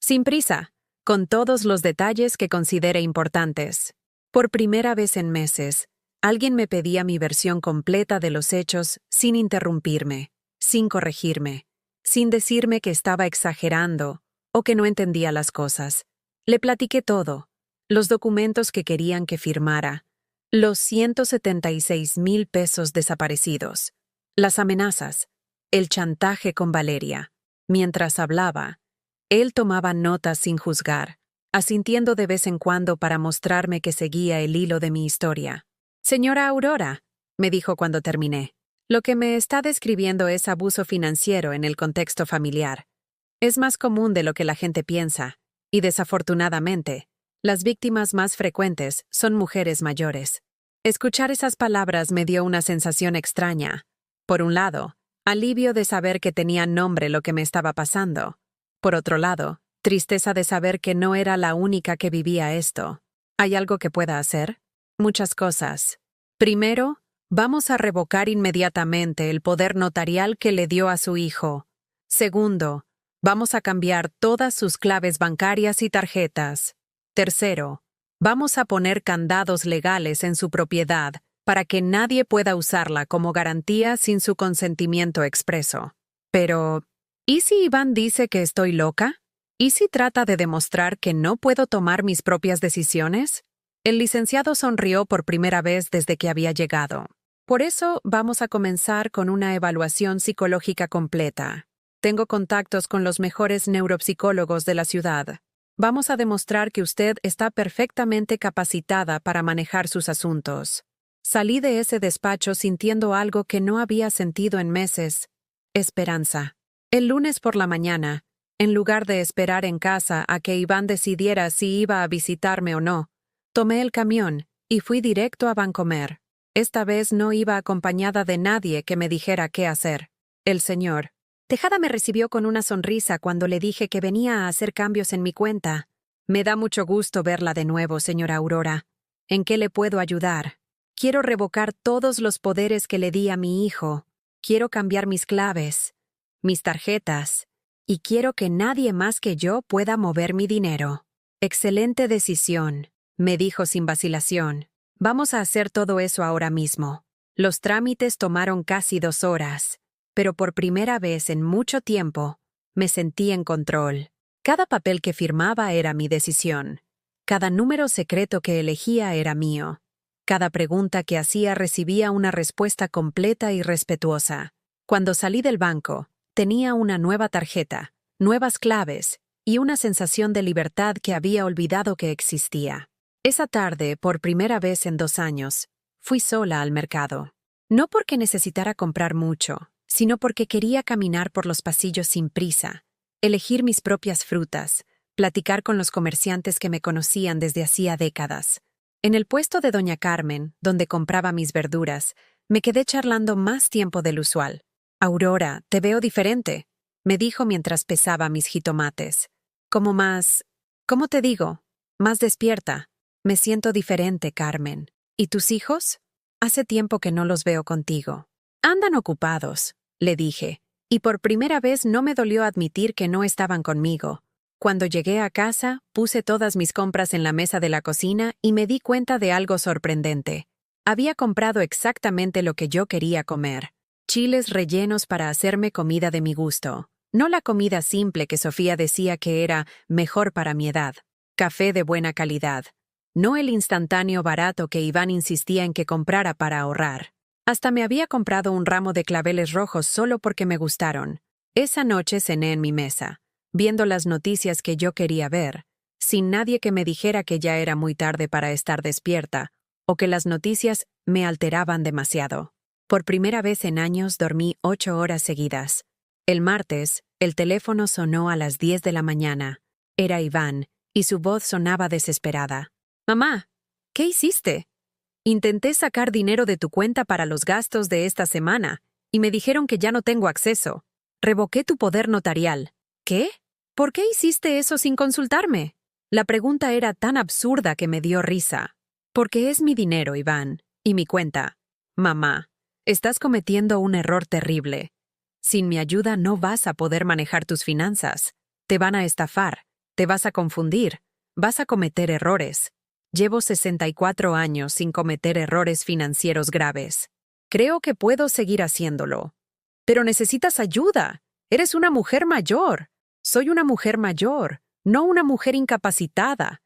Sin prisa, con todos los detalles que considere importantes. Por primera vez en meses, alguien me pedía mi versión completa de los hechos sin interrumpirme, sin corregirme, sin decirme que estaba exagerando o que no entendía las cosas. Le platiqué todo, los documentos que querían que firmara, los 176,000 pesos desaparecidos, las amenazas, el chantaje con Valeria. Mientras hablaba, él tomaba notas sin juzgar, asintiendo de vez en cuando para mostrarme que seguía el hilo de mi historia. Señora Aurora, me dijo cuando terminé, lo que me está describiendo es abuso financiero en el contexto familiar. Es más común de lo que la gente piensa, y desafortunadamente, las víctimas más frecuentes son mujeres mayores. Escuchar esas palabras me dio una sensación extraña. Por un lado, alivio de saber que tenía nombre lo que me estaba pasando. Por otro lado, tristeza de saber que no era la única que vivía esto. ¿Hay algo que pueda hacer? Muchas cosas. Primero, vamos a revocar inmediatamente el poder notarial que le dio a su hijo. Segundo, vamos a cambiar todas sus claves bancarias y tarjetas. Tercero, vamos a poner candados legales en su propiedad para que nadie pueda usarla como garantía sin su consentimiento expreso. Pero, ¿y si Iván dice que estoy loca? ¿Y si trata de demostrar que no puedo tomar mis propias decisiones? El licenciado sonrió por primera vez desde que había llegado. Por eso vamos a comenzar con una evaluación psicológica completa. Tengo contactos con los mejores neuropsicólogos de la ciudad. Vamos a demostrar que usted está perfectamente capacitada para manejar sus asuntos. Salí de ese despacho sintiendo algo que no había sentido en meses: esperanza. El lunes por la mañana, en lugar de esperar en casa a que Iván decidiera si iba a visitarme o no, tomé el camión y fui directo a Vancomer. Esta vez no iba acompañada de nadie que me dijera qué hacer. El señor Tejada me recibió con una sonrisa cuando le dije que venía a hacer cambios en mi cuenta. Me da mucho gusto verla de nuevo, señora Aurora. ¿En qué le puedo ayudar? Quiero revocar todos los poderes que le di a mi hijo. Quiero cambiar mis claves, mis tarjetas, y quiero que nadie más que yo pueda mover mi dinero. Excelente decisión, me dijo sin vacilación. Vamos a hacer todo eso ahora mismo. Los trámites tomaron casi 2 horas, pero por primera vez en mucho tiempo me sentí en control. Cada papel que firmaba era mi decisión. Cada número secreto que elegía era mío. Cada pregunta que hacía recibía una respuesta completa y respetuosa. Cuando salí del banco, tenía una nueva tarjeta, nuevas claves y una sensación de libertad que había olvidado que existía. Esa tarde, por primera vez en 2 años, fui sola al mercado. No porque necesitara comprar mucho, sino porque quería caminar por los pasillos sin prisa, elegir mis propias frutas, platicar con los comerciantes que me conocían desde hacía décadas. En el puesto de doña Carmen, donde compraba mis verduras, me quedé charlando más tiempo del usual. «Aurora, te veo diferente», me dijo mientras pesaba mis jitomates. «Como más... ¿cómo te digo? Más despierta». «Me siento diferente, Carmen. ¿Y tus hijos? Hace tiempo que no los veo contigo». «Andan ocupados», le dije, y por primera vez no me dolió admitir que no estaban conmigo. Cuando llegué a casa, puse todas mis compras en la mesa de la cocina y me di cuenta de algo sorprendente. Había comprado exactamente lo que yo quería comer. Chiles rellenos para hacerme comida de mi gusto. No la comida simple que Sofía decía que era mejor para mi edad. Café de buena calidad. No el instantáneo barato que Iván insistía en que comprara para ahorrar. Hasta me había comprado un ramo de claveles rojos solo porque me gustaron. Esa noche cené en mi mesa, viendo las noticias que yo quería ver, sin nadie que me dijera que ya era muy tarde para estar despierta, o que las noticias me alteraban demasiado. Por primera vez en años dormí 8 horas seguidas. El martes, el teléfono sonó a las 10 de la mañana. Era Iván, y su voz sonaba desesperada. «Mamá, ¿qué hiciste? Intenté sacar dinero de tu cuenta para los gastos de esta semana, y me dijeron que ya no tengo acceso. Revoqué tu poder notarial». «¿Qué? ¿Por qué hiciste eso sin consultarme?» La pregunta era tan absurda que me dio risa. «Porque es mi dinero, Iván, y mi cuenta». «Mamá, estás cometiendo un error terrible. Sin mi ayuda no vas a poder manejar tus finanzas. Te van a estafar, te vas a confundir, vas a cometer errores. Llevo 64 años sin cometer errores financieros graves. Creo que puedo seguir haciéndolo. Pero necesitas ayuda. Eres una mujer mayor. Soy una mujer mayor, no una mujer incapacitada.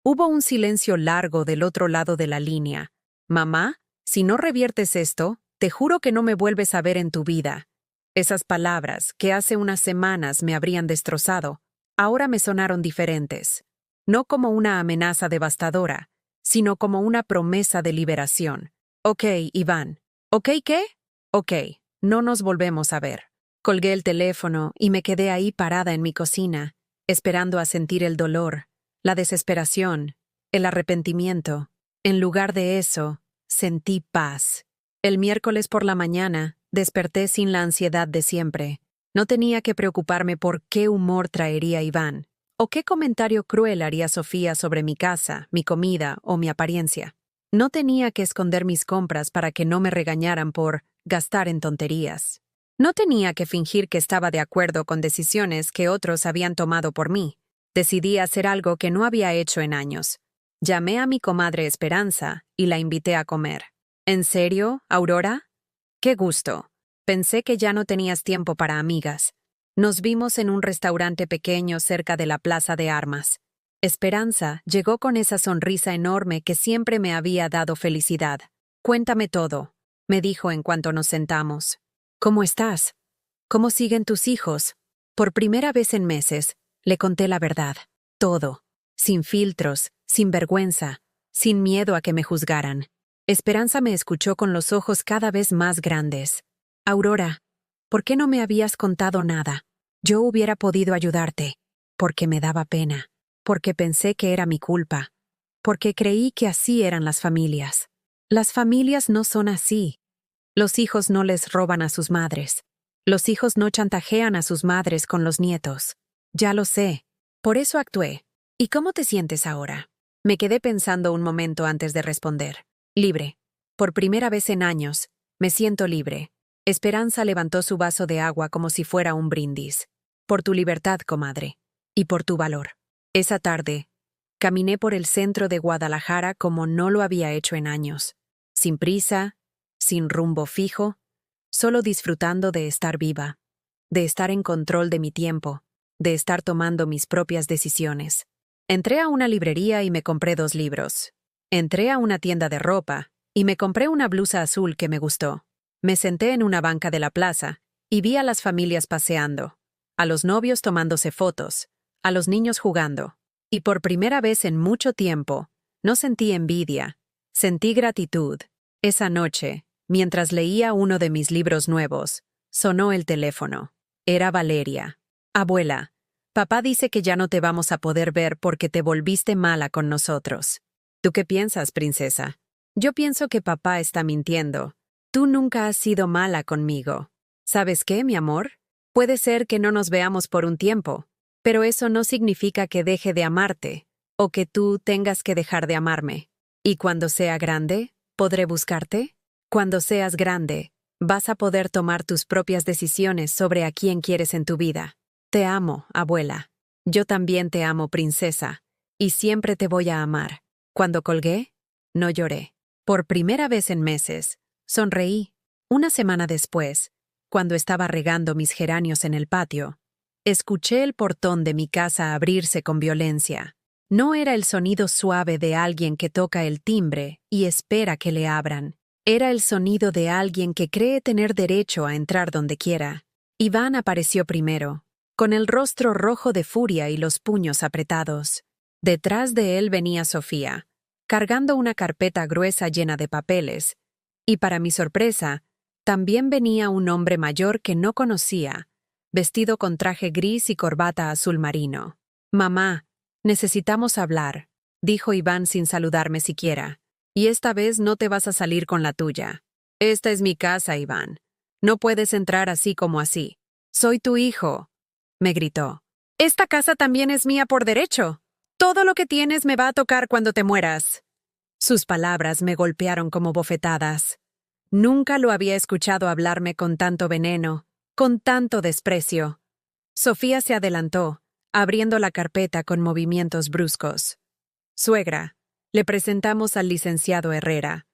Hubo un silencio largo del otro lado de la línea. Mamá, si no reviertes esto, te juro que no me vuelves a ver en tu vida. Esas palabras, que hace unas semanas me habrían destrozado, ahora me sonaron diferentes. No como una amenaza devastadora, sino como una promesa de liberación. Ok, Iván. ¿Ok qué? Ok, no nos volvemos a ver. Colgué el teléfono y me quedé ahí parada en mi cocina, esperando a sentir el dolor, la desesperación, el arrepentimiento. En lugar de eso, sentí paz. El miércoles por la mañana, desperté sin la ansiedad de siempre. No tenía que preocuparme por qué humor traería Iván, o qué comentario cruel haría Sofía sobre mi casa, mi comida o mi apariencia. No tenía que esconder mis compras para que no me regañaran por gastar en tonterías. No tenía que fingir que estaba de acuerdo con decisiones que otros habían tomado por mí. Decidí hacer algo que no había hecho en años. Llamé a mi comadre Esperanza y la invité a comer. ¿En serio, Aurora? ¡Qué gusto! Pensé que ya no tenías tiempo para amigas. Nos vimos en un restaurante pequeño cerca de la Plaza de Armas. Esperanza llegó con esa sonrisa enorme que siempre me había dado felicidad. Cuéntame todo, me dijo en cuanto nos sentamos. ¿Cómo estás? ¿Cómo siguen tus hijos? Por primera vez en meses, le conté la verdad. Todo. Sin filtros, sin vergüenza, sin miedo a que me juzgaran. Esperanza me escuchó con los ojos cada vez más grandes. Aurora, ¿por qué no me habías contado nada? Yo hubiera podido ayudarte. Porque me daba pena. Porque pensé que era mi culpa. Porque creí que así eran las familias. Las familias no son así. Los hijos no les roban a sus madres. Los hijos no chantajean a sus madres con los nietos. Ya lo sé. Por eso actué. ¿Y cómo te sientes ahora? Me quedé pensando un momento antes de responder. Libre. Por primera vez en años, me siento libre. Esperanza levantó su vaso de agua como si fuera un brindis. Por tu libertad, comadre. Y por tu valor. Esa tarde, caminé por el centro de Guadalajara como no lo había hecho en años. Sin prisa, sin rumbo fijo, solo disfrutando de estar viva, de estar en control de mi tiempo, de estar tomando mis propias decisiones. Entré a una librería y me compré 2 libros. Entré a una tienda de ropa y me compré una blusa azul que me gustó. Me senté en una banca de la plaza y vi a las familias paseando, a los novios tomándose fotos, a los niños jugando. Y por primera vez en mucho tiempo, no sentí envidia, sentí gratitud. Esa noche, mientras leía uno de mis libros nuevos, sonó el teléfono. Era Valeria. Abuela, papá dice que ya no te vamos a poder ver porque te volviste mala con nosotros. ¿Tú qué piensas, princesa? Yo pienso que papá está mintiendo. Tú nunca has sido mala conmigo. ¿Sabes qué, mi amor? Puede ser que no nos veamos por un tiempo, pero eso no significa que deje de amarte, o que tú tengas que dejar de amarme. ¿Y cuando sea grande, podré buscarte? Cuando seas grande, vas a poder tomar tus propias decisiones sobre a quién quieres en tu vida. Te amo, abuela. Yo también te amo, princesa, y siempre te voy a amar. Cuando colgué, no lloré. Por primera vez en meses, sonreí. Una semana después, cuando estaba regando mis geranios en el patio, escuché el portón de mi casa abrirse con violencia. No era el sonido suave de alguien que toca el timbre y espera que le abran. Era el sonido de alguien que cree tener derecho a entrar donde quiera. Iván apareció primero, con el rostro rojo de furia y los puños apretados. Detrás de él venía Sofía, cargando una carpeta gruesa llena de papeles, y para mi sorpresa, también venía un hombre mayor que no conocía, vestido con traje gris y corbata azul marino. «Mamá, necesitamos hablar», dijo Iván sin saludarme siquiera. «Y esta vez no te vas a salir con la tuya. Esta es mi casa, Iván. No puedes entrar así como así. Soy tu hijo», me gritó. «Esta casa también es mía por derecho. Todo lo que tienes me va a tocar cuando te mueras». Sus palabras me golpearon como bofetadas. Nunca lo había escuchado hablarme con tanto veneno, con tanto desprecio. Sofía se adelantó, abriendo la carpeta con movimientos bruscos. Suegra, le presentamos al licenciado Herrera.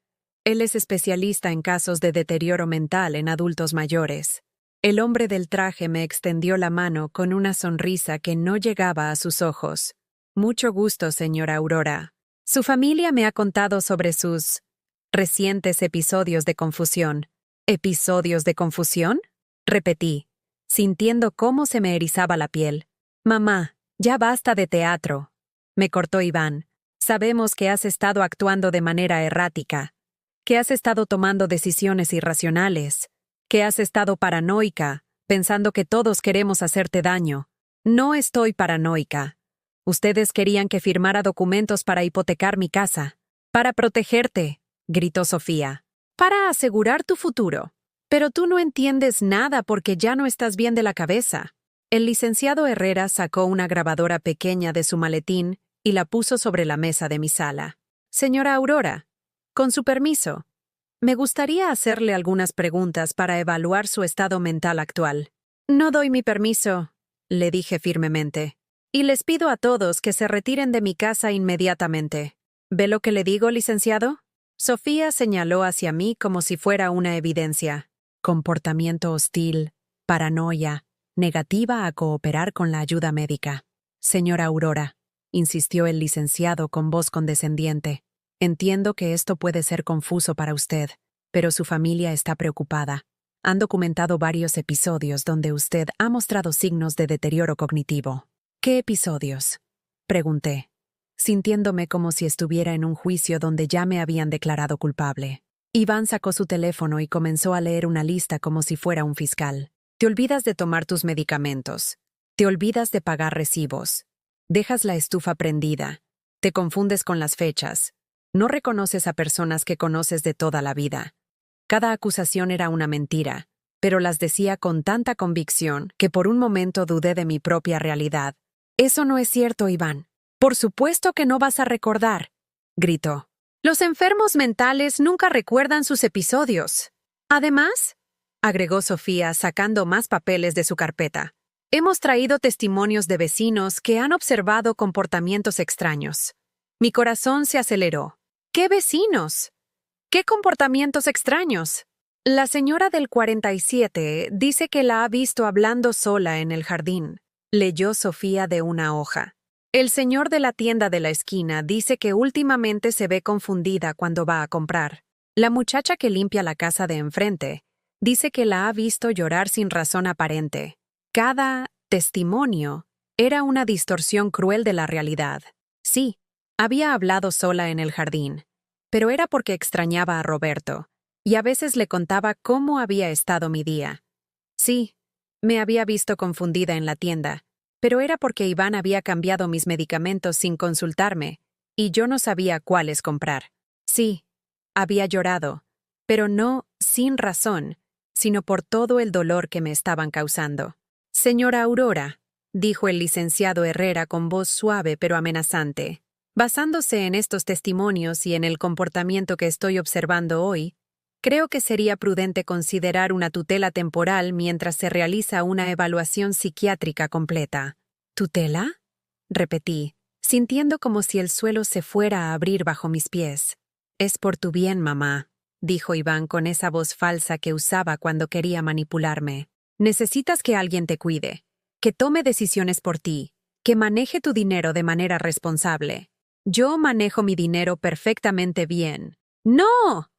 Él es especialista en casos de deterioro mental en adultos mayores. El hombre del traje me extendió la mano con una sonrisa que no llegaba a sus ojos. Mucho gusto, señora Aurora. Su familia me ha contado sobre sus recientes episodios de confusión. ¿Episodios de confusión? Repetí, sintiendo cómo se me erizaba la piel. Mamá, ya basta de teatro. Me cortó Iván. Sabemos que has estado actuando de manera errática, que has estado tomando decisiones irracionales, que has estado paranoica, pensando que todos queremos hacerte daño. No estoy paranoica. Ustedes querían que firmara documentos para hipotecar mi casa. Para protegerte, gritó Sofía. Para asegurar tu futuro. Pero tú no entiendes nada porque ya no estás bien de la cabeza. El licenciado Herrera sacó una grabadora pequeña de su maletín y la puso sobre la mesa de mi sala. Señora Aurora, con su permiso, me gustaría hacerle algunas preguntas para evaluar su estado mental actual. No doy mi permiso, le dije firmemente. Y les pido a todos que se retiren de mi casa inmediatamente. ¿Ve lo que le digo, licenciado? Sofía señaló hacia mí como si fuera una evidencia. Comportamiento hostil, paranoia, negativa a cooperar con la ayuda médica. Señora Aurora, insistió el licenciado con voz condescendiente. Entiendo que esto puede ser confuso para usted, pero su familia está preocupada. Han documentado varios episodios donde usted ha mostrado signos de deterioro cognitivo. ¿Qué episodios? Pregunté, sintiéndome como si estuviera en un juicio donde ya me habían declarado culpable. Iván sacó su teléfono y comenzó a leer una lista como si fuera un fiscal. Te olvidas de tomar tus medicamentos. Te olvidas de pagar recibos. Dejas la estufa prendida. Te confundes con las fechas. No reconoces a personas que conoces de toda la vida. Cada acusación era una mentira, pero las decía con tanta convicción que por un momento dudé de mi propia realidad. Eso no es cierto, Iván. Por supuesto que no vas a recordar, gritó. Los enfermos mentales nunca recuerdan sus episodios. Además, agregó Sofía sacando más papeles de su carpeta, hemos traído testimonios de vecinos que han observado comportamientos extraños. Mi corazón se aceleró. ¿Qué vecinos? ¿Qué comportamientos extraños? La señora del 47 dice que la ha visto hablando sola en el jardín. Leyó Sofía de una hoja. El señor de la tienda de la esquina dice que últimamente se ve confundida cuando va a comprar. La muchacha que limpia la casa de enfrente dice que la ha visto llorar sin razón aparente. Cada testimonio era una distorsión cruel de la realidad. Sí, había hablado sola en el jardín, pero era porque extrañaba a Roberto, y a veces le contaba cómo había estado mi día. Sí, me había visto confundida en la tienda, pero era porque Iván había cambiado mis medicamentos sin consultarme, y yo no sabía cuáles comprar. Sí, había llorado, pero no sin razón, sino por todo el dolor que me estaban causando. Señora Aurora, dijo el licenciado Herrera con voz suave pero amenazante, basándose en estos testimonios y en el comportamiento que estoy observando hoy, creo que sería prudente considerar una tutela temporal mientras se realiza una evaluación psiquiátrica completa. ¿Tutela? Repetí, sintiendo como si el suelo se fuera a abrir bajo mis pies. Es por tu bien, mamá, dijo Iván con esa voz falsa que usaba cuando quería manipularme. Necesitas que alguien te cuide, que tome decisiones por ti, que maneje tu dinero de manera responsable. Yo manejo mi dinero perfectamente bien. ¡No!,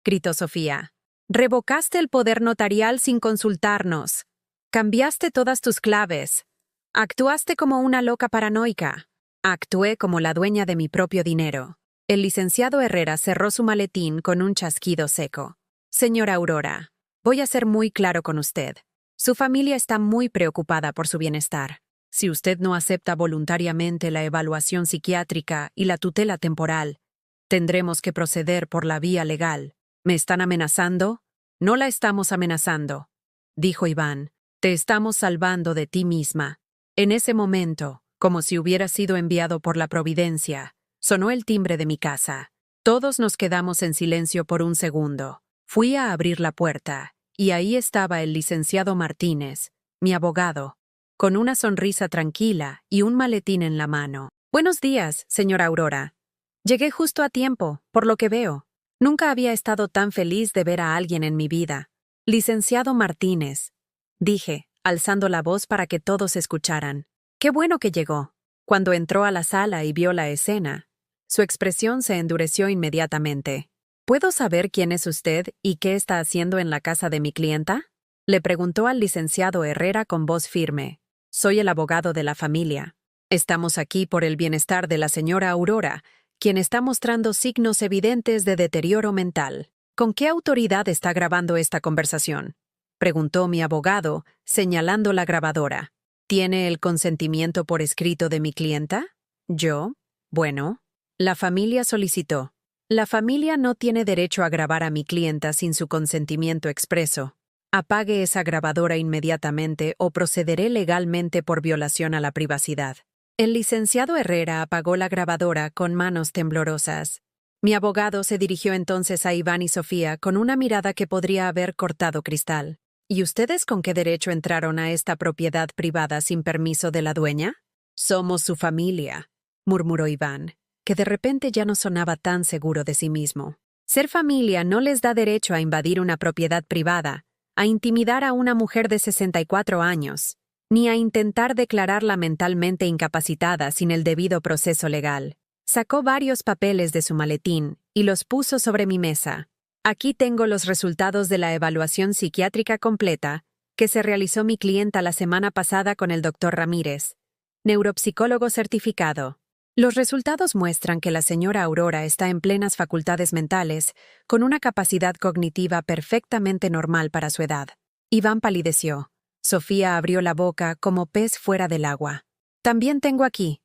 gritó Sofía. Revocaste el poder notarial sin consultarnos. Cambiaste todas tus claves. Actuaste como una loca paranoica. Actué como la dueña de mi propio dinero. El licenciado Herrera cerró su maletín con un chasquido seco. Señora Aurora, voy a ser muy claro con usted. Su familia está muy preocupada por su bienestar. Si usted no acepta voluntariamente la evaluación psiquiátrica y la tutela temporal, tendremos que proceder por la vía legal. ¿Me están amenazando? No la estamos amenazando, dijo Iván. Te estamos salvando de ti misma. En ese momento, como si hubiera sido enviado por la providencia, sonó el timbre de mi casa. Todos nos quedamos en silencio por un segundo. Fui a abrir la puerta, y ahí estaba el licenciado Martínez, mi abogado, con una sonrisa tranquila y un maletín en la mano. Buenos días, señora Aurora. Llegué justo a tiempo, por lo que veo. Nunca había estado tan feliz de ver a alguien en mi vida. Licenciado Martínez, dije, alzando la voz para que todos escucharan. Qué bueno que llegó. Cuando entró a la sala y vio la escena, su expresión se endureció inmediatamente. ¿Puedo saber quién es usted y qué está haciendo en la casa de mi clienta? Le preguntó al licenciado Herrera con voz firme. Soy el abogado de la familia. Estamos aquí por el bienestar de la señora Aurora, quien está mostrando signos evidentes de deterioro mental. ¿Con qué autoridad está grabando esta conversación?, preguntó mi abogado, señalando la grabadora. ¿Tiene el consentimiento por escrito de mi clienta? ¿Yo? Bueno. La familia solicitó. La familia no tiene derecho a grabar a mi clienta sin su consentimiento expreso. Apague esa grabadora inmediatamente o procederé legalmente por violación a la privacidad. El licenciado Herrera apagó la grabadora con manos temblorosas. Mi abogado se dirigió entonces a Iván y Sofía con una mirada que podría haber cortado cristal. ¿Y ustedes con qué derecho entraron a esta propiedad privada sin permiso de la dueña? Somos su familia, murmuró Iván, que de repente ya no sonaba tan seguro de sí mismo. Ser familia no les da derecho a invadir una propiedad privada, a intimidar a una mujer de 64 años, ni a intentar declararla mentalmente incapacitada sin el debido proceso legal. Sacó varios papeles de su maletín y los puso sobre mi mesa. Aquí tengo los resultados de la evaluación psiquiátrica completa que se realizó mi clienta la semana pasada con el doctor Ramírez, neuropsicólogo certificado. Los resultados muestran que la señora Aurora está en plenas facultades mentales, con una capacidad cognitiva perfectamente normal para su edad. Iván palideció. Sofía abrió la boca como pez fuera del agua. También tengo aquí,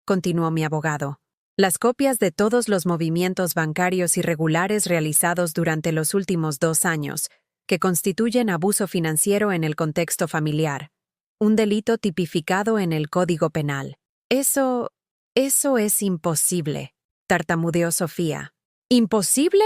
continuó mi abogado, las copias de todos los movimientos bancarios irregulares realizados durante los últimos 2 años, que constituyen abuso financiero en el contexto familiar, un delito tipificado en el Código Penal. Eso es imposible, tartamudeó Sofía. ¿Imposible?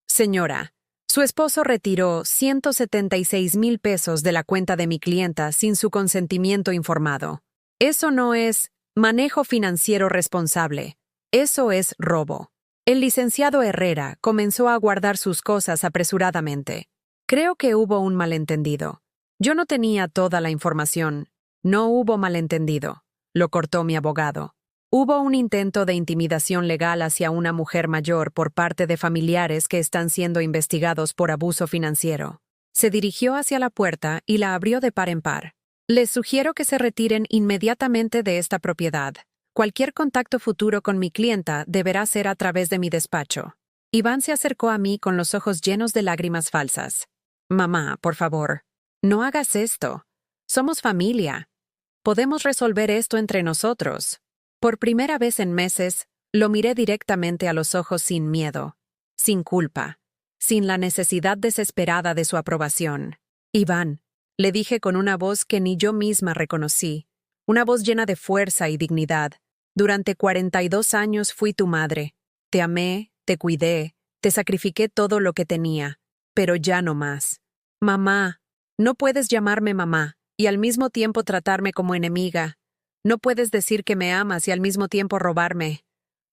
Señora, su esposo retiró 176,000 pesos de la cuenta de mi clienta sin su consentimiento informado. Eso no es manejo financiero responsable. Eso es robo. El licenciado Herrera comenzó a guardar sus cosas apresuradamente. Creo que hubo un malentendido. Yo no tenía toda la información. No hubo malentendido, lo cortó mi abogado. Hubo un intento de intimidación legal hacia una mujer mayor por parte de familiares que están siendo investigados por abuso financiero. Se dirigió hacia la puerta y la abrió de par en par. Les sugiero que se retiren inmediatamente de esta propiedad. Cualquier contacto futuro con mi clienta deberá ser a través de mi despacho. Iván se acercó a mí con los ojos llenos de lágrimas falsas. Mamá, por favor, no hagas esto. Somos familia. Podemos resolver esto entre nosotros. Por primera vez en meses, lo miré directamente a los ojos sin miedo, sin culpa, sin la necesidad desesperada de su aprobación. Iván, le dije con una voz que ni yo misma reconocí, una voz llena de fuerza y dignidad. Durante 42 años fui tu madre. Te amé, te cuidé, te sacrifiqué todo lo que tenía, pero ya no más. Mamá, no puedes llamarme mamá y al mismo tiempo tratarme como enemiga. No puedes decir que me amas y al mismo tiempo robarme.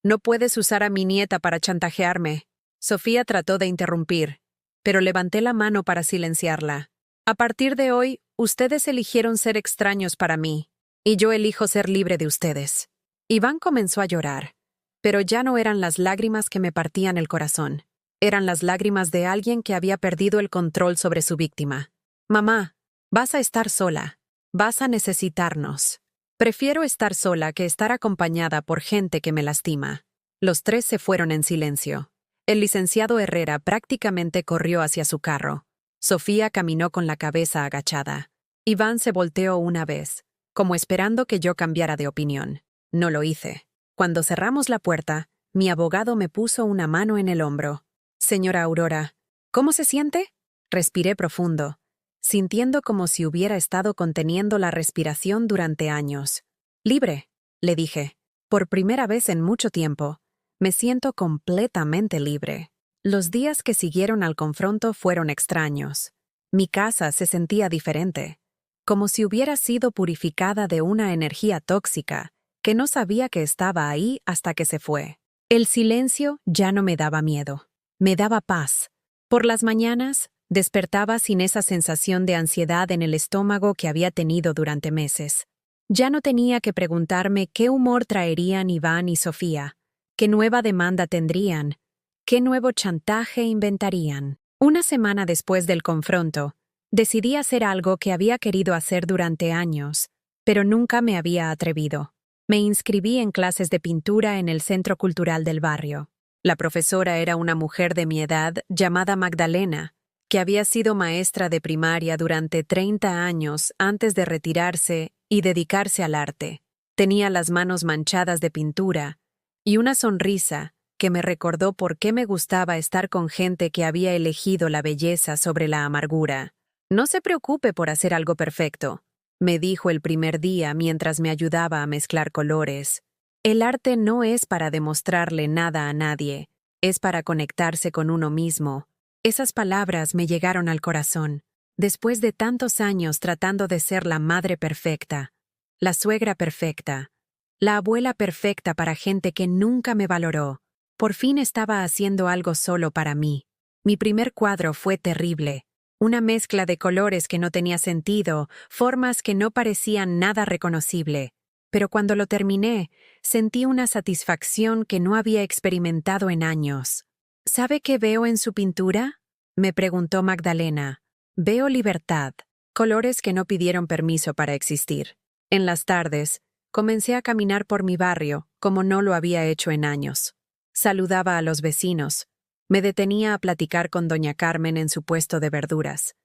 No puedes usar a mi nieta para chantajearme. Sofía trató de interrumpir, pero levanté la mano para silenciarla. A partir de hoy, ustedes eligieron ser extraños para mí, y yo elijo ser libre de ustedes. Iván comenzó a llorar, pero ya no eran las lágrimas que me partían el corazón. Eran las lágrimas de alguien que había perdido el control sobre su víctima. Mamá, vas a estar sola. Vas a necesitarnos. Prefiero estar sola que estar acompañada por gente que me lastima. Los 3 se fueron en silencio. El licenciado Herrera prácticamente corrió hacia su carro. Sofía caminó con la cabeza agachada. Iván se volteó una vez, como esperando que yo cambiara de opinión. No lo hice. Cuando cerramos la puerta, mi abogado me puso una mano en el hombro. Señora Aurora, ¿cómo se siente? Respiré profundo, sintiendo como si hubiera estado conteniendo la respiración durante años. Libre, le dije. Por primera vez en mucho tiempo, me siento completamente libre. Los días que siguieron al confronto fueron extraños. Mi casa se sentía diferente, como si hubiera sido purificada de una energía tóxica que no sabía que estaba ahí hasta que se fue. El silencio ya no me daba miedo, me daba paz. Por las mañanas, despertaba sin esa sensación de ansiedad en el estómago que había tenido durante meses. Ya no tenía que preguntarme qué humor traerían Iván y Sofía, qué nueva demanda tendrían, qué nuevo chantaje inventarían. Una semana después del confronto, decidí hacer algo que había querido hacer durante años, pero nunca me había atrevido. Me inscribí en clases de pintura en el Centro Cultural del barrio. La profesora era una mujer de mi edad llamada Magdalena, que había sido maestra de primaria durante 30 años antes de retirarse y dedicarse al arte. Tenía las manos manchadas de pintura y una sonrisa que me recordó por qué me gustaba estar con gente que había elegido la belleza sobre la amargura. No se preocupe por hacer algo perfecto, me dijo el primer día mientras me ayudaba a mezclar colores. El arte no es para demostrarle nada a nadie, es para conectarse con uno mismo. Esas palabras me llegaron al corazón. Después de tantos años tratando de ser la madre perfecta, la suegra perfecta, la abuela perfecta para gente que nunca me valoró, por fin estaba haciendo algo solo para mí. Mi primer cuadro fue terrible. Una mezcla de colores que no tenía sentido, formas que no parecían nada reconocible. Pero cuando lo terminé, sentí una satisfacción que no había experimentado en años. ¿Sabe qué veo en su pintura?, me preguntó Magdalena. Veo libertad, colores que no pidieron permiso para existir. En las tardes, comencé a caminar por mi barrio, como no lo había hecho en años. Saludaba a los vecinos. Me detenía a platicar con doña Carmen en su puesto de verduras.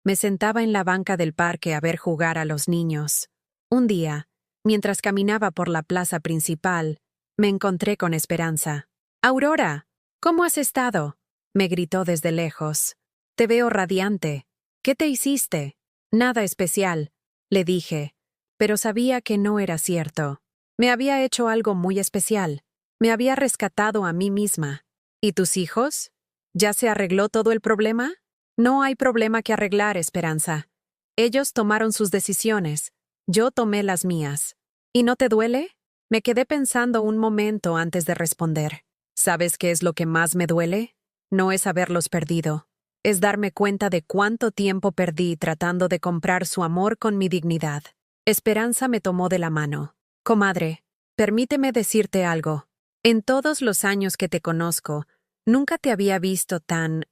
Me sentaba en la banca del parque a ver jugar a los niños. Un día, mientras caminaba por la plaza principal, me encontré con Esperanza. «Aurora, ¿cómo has estado?», me gritó desde lejos. «Te veo radiante. ¿Qué te hiciste?». «Nada especial», le dije, pero sabía que no era cierto. Me había hecho algo muy especial. Me había rescatado a mí misma. ¿Y tus hijos? ¿Ya se arregló todo el problema? No hay problema que arreglar, Esperanza. Ellos tomaron sus decisiones. Yo tomé las mías. ¿Y no te duele? Me quedé pensando un momento antes de responder. ¿Sabes qué es lo que más me duele? No es haberlos perdido. Es darme cuenta de cuánto tiempo perdí tratando de comprar su amor con mi dignidad. Esperanza me tomó de la mano. «Comadre, permíteme decirte algo. En todos los años que te conozco, nunca te había visto tan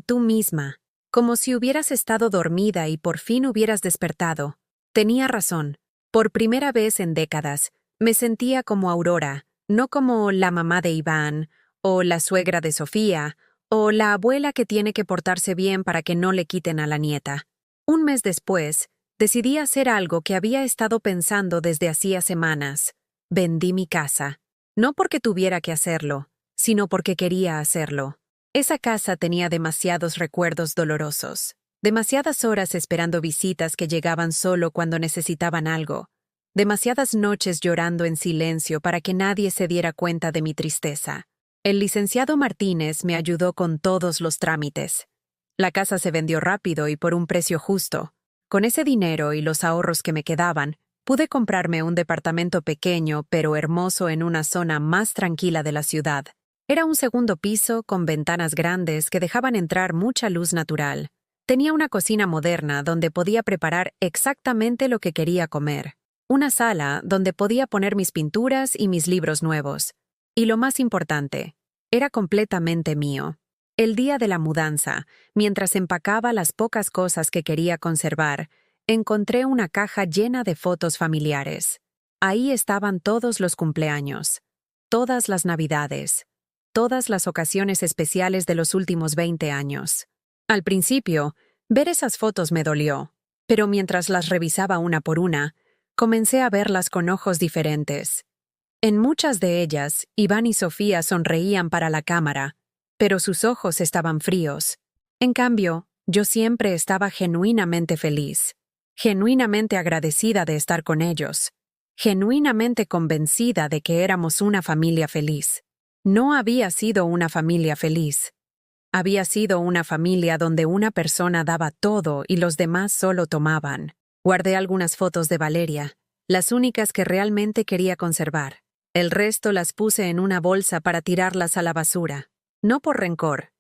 tú misma, como si hubieras estado dormida y por fin hubieras despertado. Tenía razón. Por primera vez en décadas, me sentía como Aurora, no como la mamá de Iván, o la suegra de Sofía, o la abuela que tiene que portarse bien para que no le quiten a la nieta. Un mes después, decidí hacer algo que había estado pensando desde hacía semanas. Vendí mi casa. No porque tuviera que hacerlo, sino porque quería hacerlo. Esa casa tenía demasiados recuerdos dolorosos, demasiadas horas esperando visitas que llegaban solo cuando necesitaban algo, demasiadas noches llorando en silencio para que nadie se diera cuenta de mi tristeza. El licenciado Martínez me ayudó con todos los trámites. La casa se vendió rápido y por un precio justo. Con ese dinero y los ahorros que me quedaban, pude comprarme un departamento pequeño pero hermoso en una zona más tranquila de la ciudad. Era un segundo piso con ventanas grandes que dejaban entrar mucha luz natural. Tenía una cocina moderna donde podía preparar exactamente lo que quería comer. Una sala donde podía poner mis pinturas y mis libros nuevos. Y lo más importante, era completamente mío. El día de la mudanza, mientras empacaba las pocas cosas que quería conservar, encontré una caja llena de fotos familiares. Ahí estaban todos los cumpleaños, todas las navidades, todas las ocasiones especiales de los últimos 20 años. Al principio, ver esas fotos me dolió, pero mientras las revisaba una por una, comencé a verlas con ojos diferentes. En muchas de ellas, Iván y Sofía sonreían para la cámara, pero sus ojos estaban fríos. En cambio, yo siempre estaba genuinamente feliz. Genuinamente agradecida de estar con ellos, genuinamente convencida de que éramos una familia feliz. No había sido una familia feliz. Había sido una familia donde una persona daba todo y los demás solo tomaban. Guardé algunas fotos de Valeria, las únicas que realmente quería conservar. El resto las puse en una bolsa para tirarlas a la basura. No por rencor,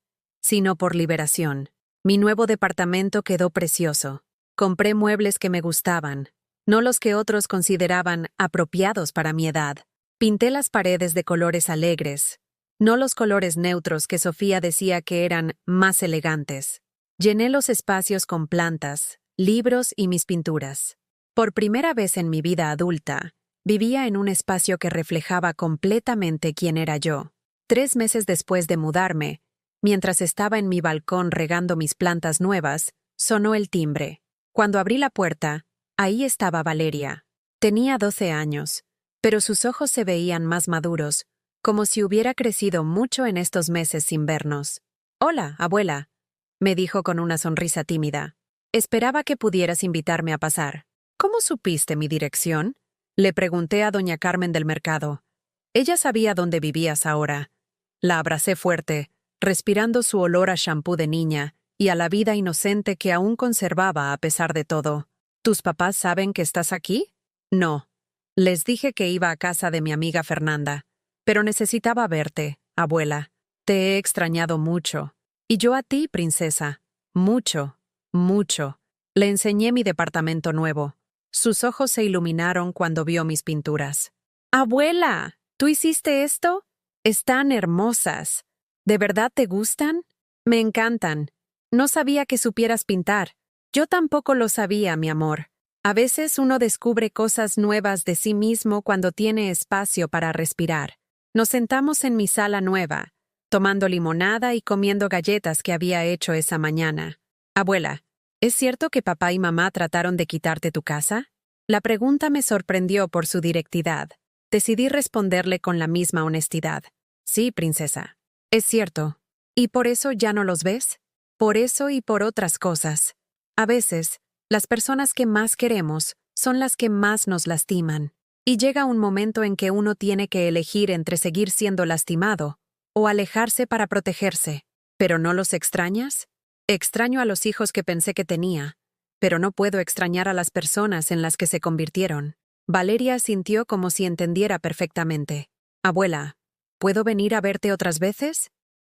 sino por liberación. Mi nuevo departamento quedó precioso. Compré muebles que me gustaban, no los que otros consideraban apropiados para mi edad. Pinté las paredes de colores alegres, no los colores neutros que Sofía decía que eran más elegantes. Llené los espacios con plantas, libros y mis pinturas. Por primera vez en mi vida adulta, vivía en un espacio que reflejaba completamente quién era yo. 3 meses después de mudarme, mientras estaba en mi balcón regando mis plantas nuevas, sonó el timbre. Cuando abrí la puerta, ahí estaba Valeria. Tenía 12 años, pero sus ojos se veían más maduros, como si hubiera crecido mucho en estos meses sin vernos. «Hola, abuela», me dijo con una sonrisa tímida. «Esperaba que pudieras invitarme a pasar». «¿Cómo supiste mi dirección?», le pregunté a doña Carmen del mercado. Ella sabía dónde vivías ahora. La abracé fuerte, respirando su olor a shampoo de niña y a la vida inocente que aún conservaba a pesar de todo. «¿Tus papás saben que estás aquí?» «No. Les dije que iba a casa de mi amiga Fernanda. Pero necesitaba verte, abuela. Te he extrañado mucho. Y yo a ti, princesa. Mucho, mucho». Le enseñé mi departamento nuevo. Sus ojos se iluminaron cuando vio mis pinturas. «Abuela, ¿tú hiciste esto? Están hermosas. ¿De verdad te gustan?» «Me encantan. No sabía que supieras pintar». «Yo tampoco lo sabía, mi amor. A veces uno descubre cosas nuevas de sí mismo cuando tiene espacio para respirar». Nos sentamos en mi sala nueva, tomando limonada y comiendo galletas que había hecho esa mañana. «Abuela, ¿es cierto que papá y mamá trataron de quitarte tu casa?» La pregunta me sorprendió por su directidad. Decidí responderle con la misma honestidad. «Sí, princesa. Es cierto. ¿Y por eso ya no los ves?» «Por eso y por otras cosas. A veces, las personas que más queremos son las que más nos lastiman. Y llega un momento en que uno tiene que elegir entre seguir siendo lastimado o alejarse para protegerse. ¿Pero no los extrañas?» «Extraño a los hijos que pensé que tenía, pero no puedo extrañar a las personas en las que se convirtieron». Valeria sintió como si entendiera perfectamente. «Abuela, ¿puedo venir a verte otras veces?»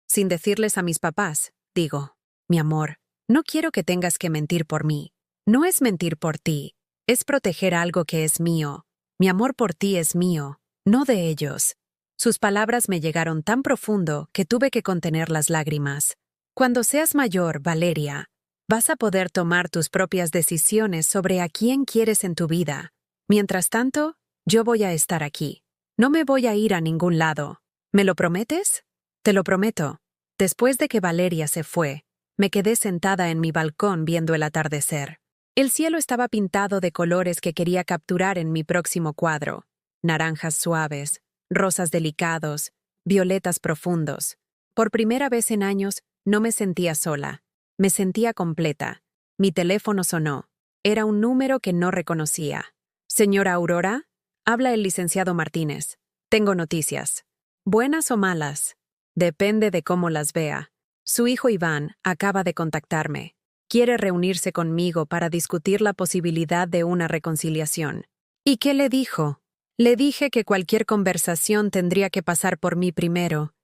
«Sin decirles a mis papás, digo». «Mi amor, no quiero que tengas que mentir por mí. No es mentir por ti, es proteger algo que es mío. Mi amor por ti es mío, no de ellos». Sus palabras me llegaron tan profundo que tuve que contener las lágrimas. «Cuando seas mayor, Valeria, vas a poder tomar tus propias decisiones sobre a quién quieres en tu vida. Mientras tanto, yo voy a estar aquí. No me voy a ir a ningún lado. ¿Me lo prometes?» «Te lo prometo». Después de que Valeria se fue, me quedé sentada en mi balcón viendo el atardecer. El cielo estaba pintado de colores que quería capturar en mi próximo cuadro. Naranjas suaves, rosas delicados, violetas profundos. Por primera vez en años, no me sentía sola. Me sentía completa. Mi teléfono sonó. Era un número que no reconocía. «Señora Aurora», habla el licenciado Martínez. «Tengo noticias. ¿Buenas o malas?» Depende de cómo las vea. Su hijo Iván acaba de contactarme. Quiere reunirse conmigo para discutir la posibilidad de una reconciliación. ¿Y qué le dijo? Le dije que cualquier conversación tendría que pasar por mí primero,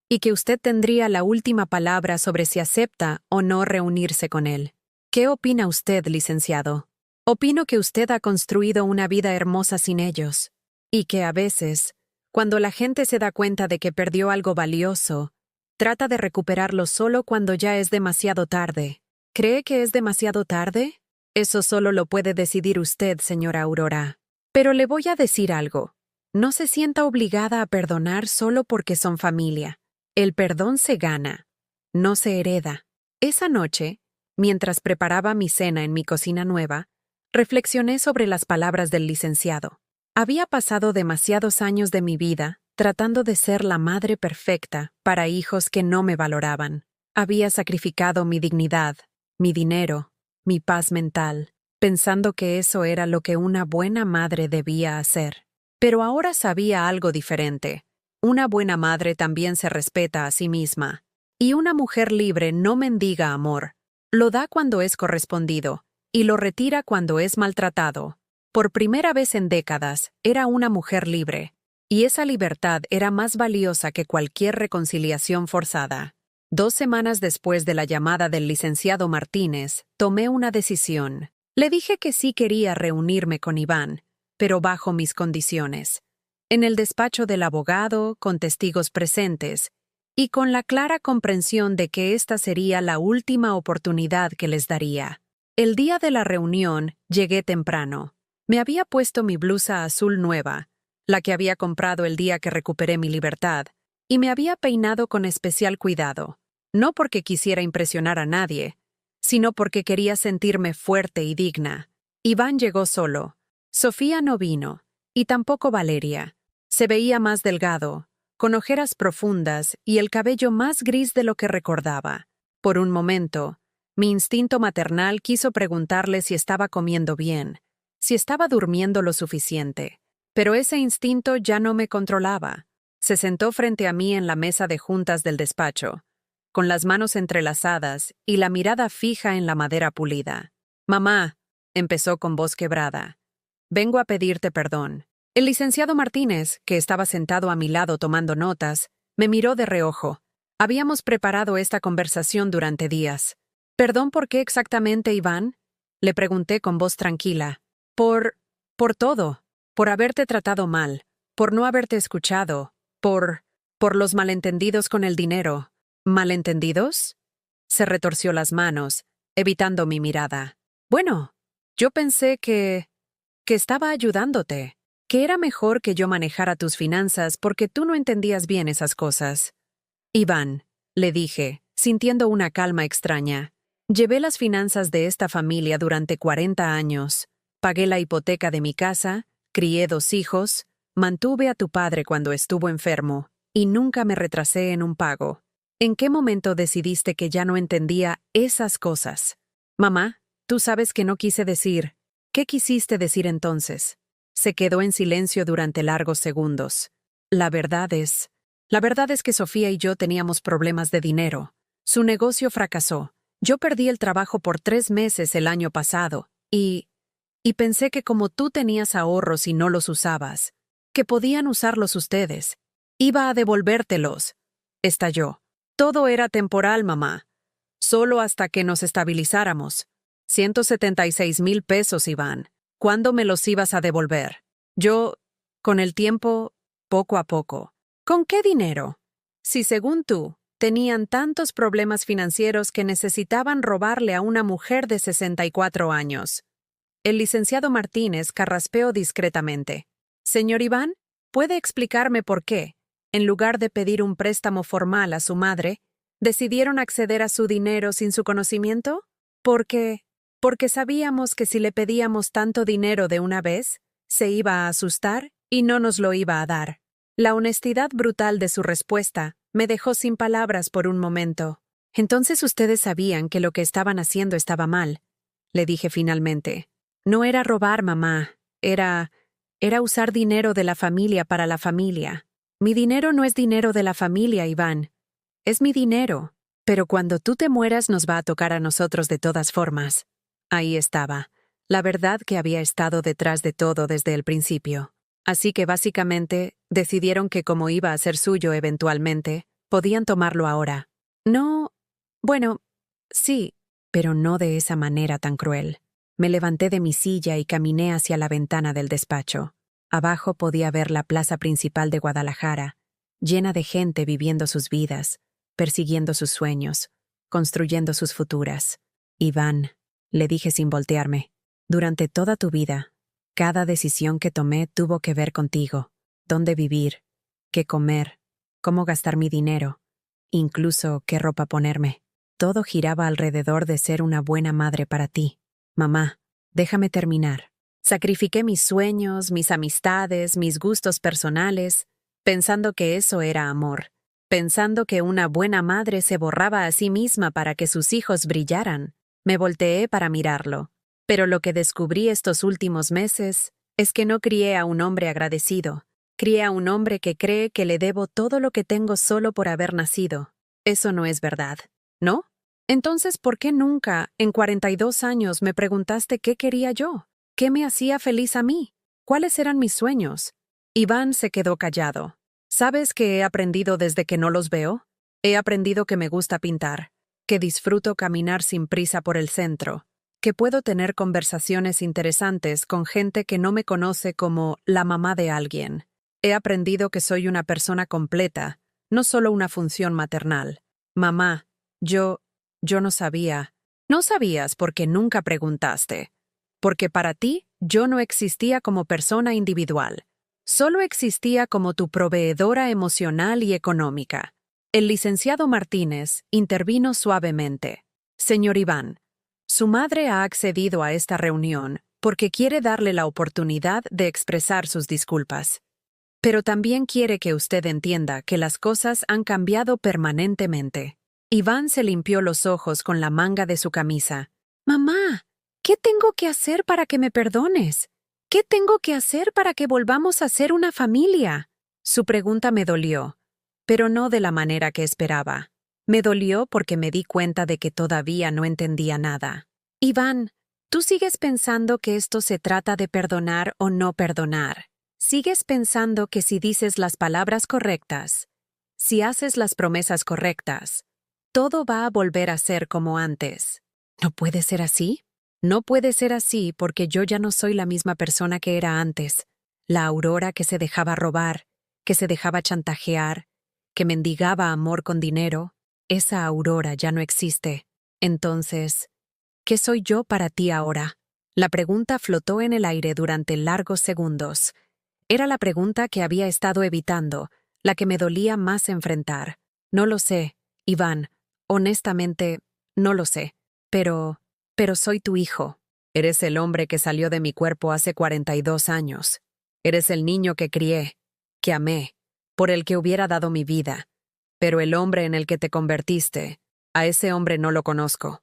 y que usted tendría la última palabra sobre si acepta o no reunirse con él. ¿Qué opina usted, licenciado? Opino que usted ha construido una vida hermosa sin ellos, y que a veces, cuando la gente se da cuenta de que perdió algo valioso, trata de recuperarlo solo cuando ya es demasiado tarde. ¿Cree que es demasiado tarde? Eso solo lo puede decidir usted, señora Aurora. Pero le voy a decir algo. No se sienta obligada a perdonar solo porque son familia. El perdón se gana, no se hereda. Esa noche, mientras preparaba mi cena en mi cocina nueva, reflexioné sobre las palabras del licenciado. Había pasado demasiados años de mi vida tratando de ser la madre perfecta para hijos que no me valoraban. Había sacrificado mi dignidad, mi dinero, mi paz mental, pensando que eso era lo que una buena madre debía hacer. Pero ahora sabía algo diferente. Una buena madre también se respeta a sí misma. Y una mujer libre no mendiga amor. Lo da cuando es correspondido, y lo retira cuando es maltratado. Por primera vez en décadas, era una mujer libre. Y esa libertad era más valiosa que cualquier reconciliación forzada. 2 semanas después de la llamada del licenciado Martínez, tomé una decisión. Le dije que sí quería reunirme con Iván, pero bajo mis condiciones. En el despacho del abogado, con testigos presentes, y con la clara comprensión de que esta sería la última oportunidad que les daría. El día de la reunión, llegué temprano. Me había puesto mi blusa azul nueva, la que había comprado el día que recuperé mi libertad, y me había peinado con especial cuidado, no porque quisiera impresionar a nadie, sino porque quería sentirme fuerte y digna. Iván llegó solo. Sofía no vino, y tampoco Valeria. Se veía más delgado, con ojeras profundas y el cabello más gris de lo que recordaba. Por un momento, mi instinto maternal quiso preguntarle si estaba comiendo bien, si estaba durmiendo lo suficiente, pero ese instinto ya no me controlaba. Se sentó frente a mí en la mesa de juntas del despacho, con las manos entrelazadas y la mirada fija en la madera pulida. «Mamá», empezó con voz quebrada, «vengo a pedirte perdón». El licenciado Martínez, que estaba sentado a mi lado tomando notas, me miró de reojo. Habíamos preparado esta conversación durante días. «¿Perdón por qué exactamente, Iván?», le pregunté con voz tranquila. Por todo. Por haberte tratado mal. Por no haberte escuchado. Por los malentendidos con el dinero». «¿Malentendidos?», se retorció las manos, evitando mi mirada. «Bueno, yo pensé que estaba ayudándote, que era mejor que yo manejara tus finanzas porque tú no entendías bien esas cosas». «Iván», le dije, sintiendo una calma extraña, «llevé las finanzas de esta familia durante 40 años. Pagué la hipoteca de mi casa, crié 2 hijos, mantuve a tu padre cuando estuvo enfermo, y nunca me retrasé en un pago. ¿En qué momento decidiste que ya no entendía esas cosas? Mamá, tú sabes que no quise decir. ¿Qué quisiste decir entonces?». Se quedó en silencio durante largos segundos. La verdad es que Sofía y yo teníamos problemas de dinero. Su negocio fracasó. Yo perdí el trabajo por 3 meses el año pasado, y pensé que como tú tenías ahorros y no los usabas, que podían usarlos ustedes. Iba a devolvértelos. Estalló. «Todo era temporal, mamá. Solo hasta que nos estabilizáramos. 176,000 pesos, Iván. ¿Cuándo me los ibas a devolver?». «Yo, con el tiempo, poco a poco». «¿Con qué dinero? Si según tú, tenían tantos problemas financieros que necesitaban robarle a una mujer de 64 años». El licenciado Martínez carraspeó discretamente. «Señor Iván, ¿puede explicarme por qué, en lugar de pedir un préstamo formal a su madre, decidieron acceder a su dinero sin su conocimiento? Porque sabíamos que si le pedíamos tanto dinero de una vez, se iba a asustar y no nos lo iba a dar». La honestidad brutal de su respuesta me dejó sin palabras por un momento. «Entonces ustedes sabían que lo que estaban haciendo estaba mal», le dije finalmente. «No era robar, mamá. Era usar dinero de la familia para la familia. Mi dinero no es dinero de la familia, Iván. Es mi dinero. Pero cuando tú te mueras nos va a tocar a nosotros de todas formas». Ahí estaba, la verdad que había estado detrás de todo desde el principio. Así que básicamente decidieron que como iba a ser suyo eventualmente, podían tomarlo ahora. No, bueno, sí, pero no de esa manera tan cruel. Me levanté de mi silla y caminé hacia la ventana del despacho. Abajo podía ver la plaza principal de Guadalajara, llena de gente viviendo sus vidas, persiguiendo sus sueños, construyendo sus futuras. «Iván», le dije sin voltearme, «durante toda tu vida, cada decisión que tomé tuvo que ver contigo. Dónde vivir, qué comer, cómo gastar mi dinero, incluso qué ropa ponerme. Todo giraba alrededor de ser una buena madre para ti. Mamá, déjame terminar. Sacrifiqué mis sueños, mis amistades, mis gustos personales, pensando que eso era amor, pensando que una buena madre se borraba a sí misma para que sus hijos brillaran. Me volteé para mirarlo, pero lo que descubrí estos últimos meses es que no crié a un hombre agradecido, crié a un hombre que cree que le debo todo lo que tengo solo por haber nacido. Eso no es verdad, ¿no? Entonces, ¿por qué nunca, en 42 años, me preguntaste qué quería yo? ¿Qué me hacía feliz a mí? ¿Cuáles eran mis sueños? Iván se quedó callado. ¿Sabes qué he aprendido desde que no los veo? He aprendido que me gusta pintar, que disfruto caminar sin prisa por el centro, que puedo tener conversaciones interesantes con gente que no me conoce como la mamá de alguien. He aprendido que soy una persona completa, no solo una función maternal. Mamá, yo no sabía. No sabías porque nunca preguntaste. Porque para ti, yo no existía como persona individual. Solo existía como tu proveedora emocional y económica. El licenciado Martínez intervino suavemente. Señor Iván, su madre ha accedido a esta reunión porque quiere darle la oportunidad de expresar sus disculpas. Pero también quiere que usted entienda que las cosas han cambiado permanentemente. Iván se limpió los ojos con la manga de su camisa. Mamá, ¿qué tengo que hacer para que me perdones? ¿Qué tengo que hacer para que volvamos a ser una familia? Su pregunta me dolió, pero no de la manera que esperaba. Me dolió porque me di cuenta de que todavía no entendía nada. Iván, ¿tú sigues pensando que esto se trata de perdonar o no perdonar? ¿Sigues pensando que si dices las palabras correctas, si haces las promesas correctas, todo va a volver a ser como antes? ¿No puede ser así? No puede ser así porque yo ya no soy la misma persona que era antes. La Aurora que se dejaba robar, que se dejaba chantajear, que mendigaba amor con dinero, esa Aurora ya no existe. Entonces, ¿qué soy yo para ti ahora? La pregunta flotó en el aire durante largos segundos. Era la pregunta que había estado evitando, la que me dolía más enfrentar. No lo sé, Iván. Honestamente, no lo sé. Pero soy tu hijo. Eres el hombre que salió de mi cuerpo hace 42 años. Eres el niño que crié, que amé, por el que hubiera dado mi vida. Pero el hombre en el que te convertiste, a ese hombre no lo conozco.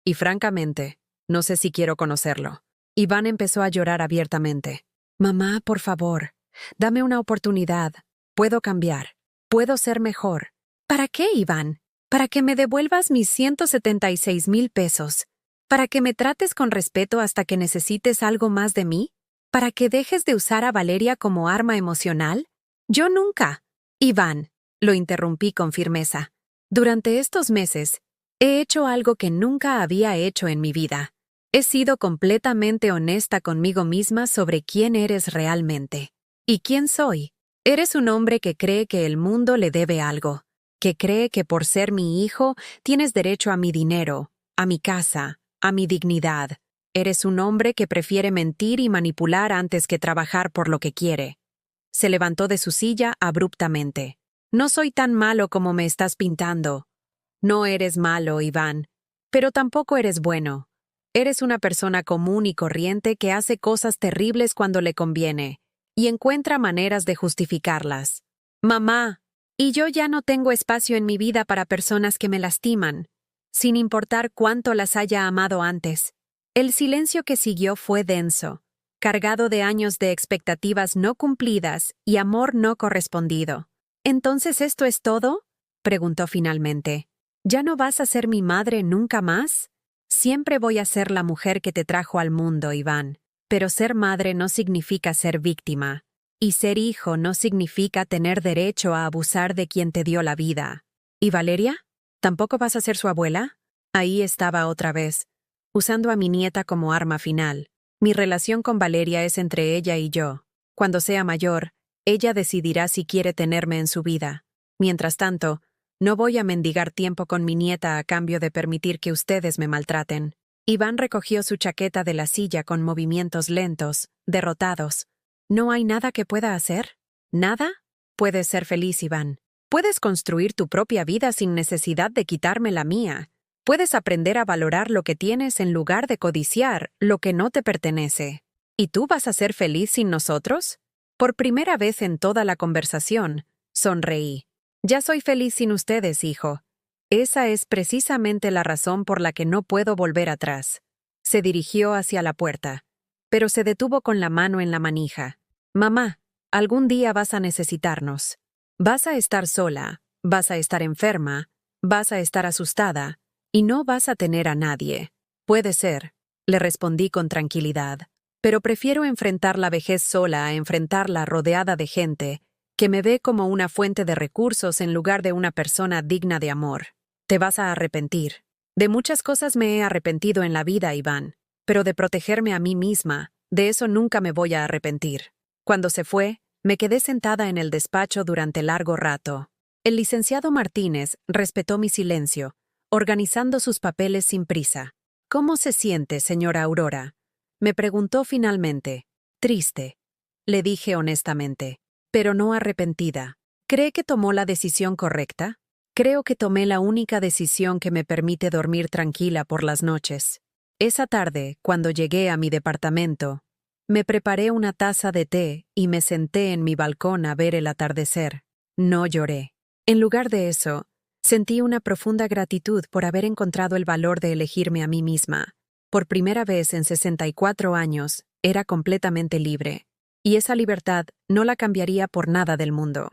Y francamente, no sé si quiero conocerlo. Iván empezó a llorar abiertamente. Mamá, por favor, dame una oportunidad. Puedo cambiar. Puedo ser mejor. ¿Para qué, Iván? ¿Para que me devuelvas mis 176,000 pesos? ¿Para que me trates con respeto hasta que necesites algo más de mí? ¿Para que dejes de usar a Valeria como arma emocional? Yo nunca. Iván, lo interrumpí con firmeza. Durante estos meses, he hecho algo que nunca había hecho en mi vida. He sido completamente honesta conmigo misma sobre quién eres realmente. ¿Y quién soy? Eres un hombre que cree que el mundo le debe algo, que cree que por ser mi hijo tienes derecho a mi dinero, a mi casa, a mi dignidad. Eres un hombre que prefiere mentir y manipular antes que trabajar por lo que quiere. Se levantó de su silla abruptamente. No soy tan malo como me estás pintando. No eres malo, Iván, pero tampoco eres bueno. Eres una persona común y corriente que hace cosas terribles cuando le conviene y encuentra maneras de justificarlas. Mamá, y yo ya no tengo espacio en mi vida para personas que me lastiman, sin importar cuánto las haya amado antes. El silencio que siguió fue denso, cargado de años de expectativas no cumplidas y amor no correspondido. ¿Entonces esto es todo?, preguntó finalmente. ¿Ya no vas a ser mi madre nunca más? Siempre voy a ser la mujer que te trajo al mundo, Iván, pero ser madre no significa ser víctima, y ser hijo no significa tener derecho a abusar de quien te dio la vida. ¿Y Valeria? ¿Tampoco vas a ser su abuela? Ahí estaba otra vez, usando a mi nieta como arma final. Mi relación con Valeria es entre ella y yo. Cuando sea mayor, ella decidirá si quiere tenerme en su vida. Mientras tanto, no voy a mendigar tiempo con mi nieta a cambio de permitir que ustedes me maltraten. Iván recogió su chaqueta de la silla con movimientos lentos, derrotados. ¿No hay nada que pueda hacer? ¿Nada? Puedes ser feliz, Iván. Puedes construir tu propia vida sin necesidad de quitarme la mía. Puedes aprender a valorar lo que tienes en lugar de codiciar lo que no te pertenece. ¿Y tú vas a ser feliz sin nosotros? Por primera vez en toda la conversación, sonreí. Ya soy feliz sin ustedes, hijo. Esa es precisamente la razón por la que no puedo volver atrás. Se dirigió hacia la puerta, pero se detuvo con la mano en la manija. Mamá, algún día vas a necesitarnos. Vas a estar sola, vas a estar enferma, Vas a estar asustada y no vas a tener a nadie. Puede ser, le respondí con tranquilidad, pero prefiero enfrentar la vejez sola a enfrentarla rodeada de gente que me ve como una fuente de recursos en lugar de una persona digna de amor. Te vas a arrepentir. De muchas cosas me he arrepentido en la vida, Iván, pero de protegerme a mí misma, de eso nunca me voy a arrepentir. Cuando se fue, me quedé sentada en el despacho durante largo rato. El licenciado Martínez respetó mi silencio, organizando sus papeles sin prisa. ¿Cómo se siente, señora Aurora? Me preguntó finalmente. Triste, le dije honestamente, pero no arrepentida. ¿Cree que tomó la decisión correcta? Creo que tomé la única decisión que me permite dormir tranquila por las noches. Esa tarde, cuando llegué a mi departamento, me preparé una taza de té y me senté en mi balcón a ver el atardecer. No lloré. En lugar de eso, sentí una profunda gratitud por haber encontrado el valor de elegirme a mí misma. Por primera vez en 64 años, era completamente libre. Y esa libertad no la cambiaría por nada del mundo.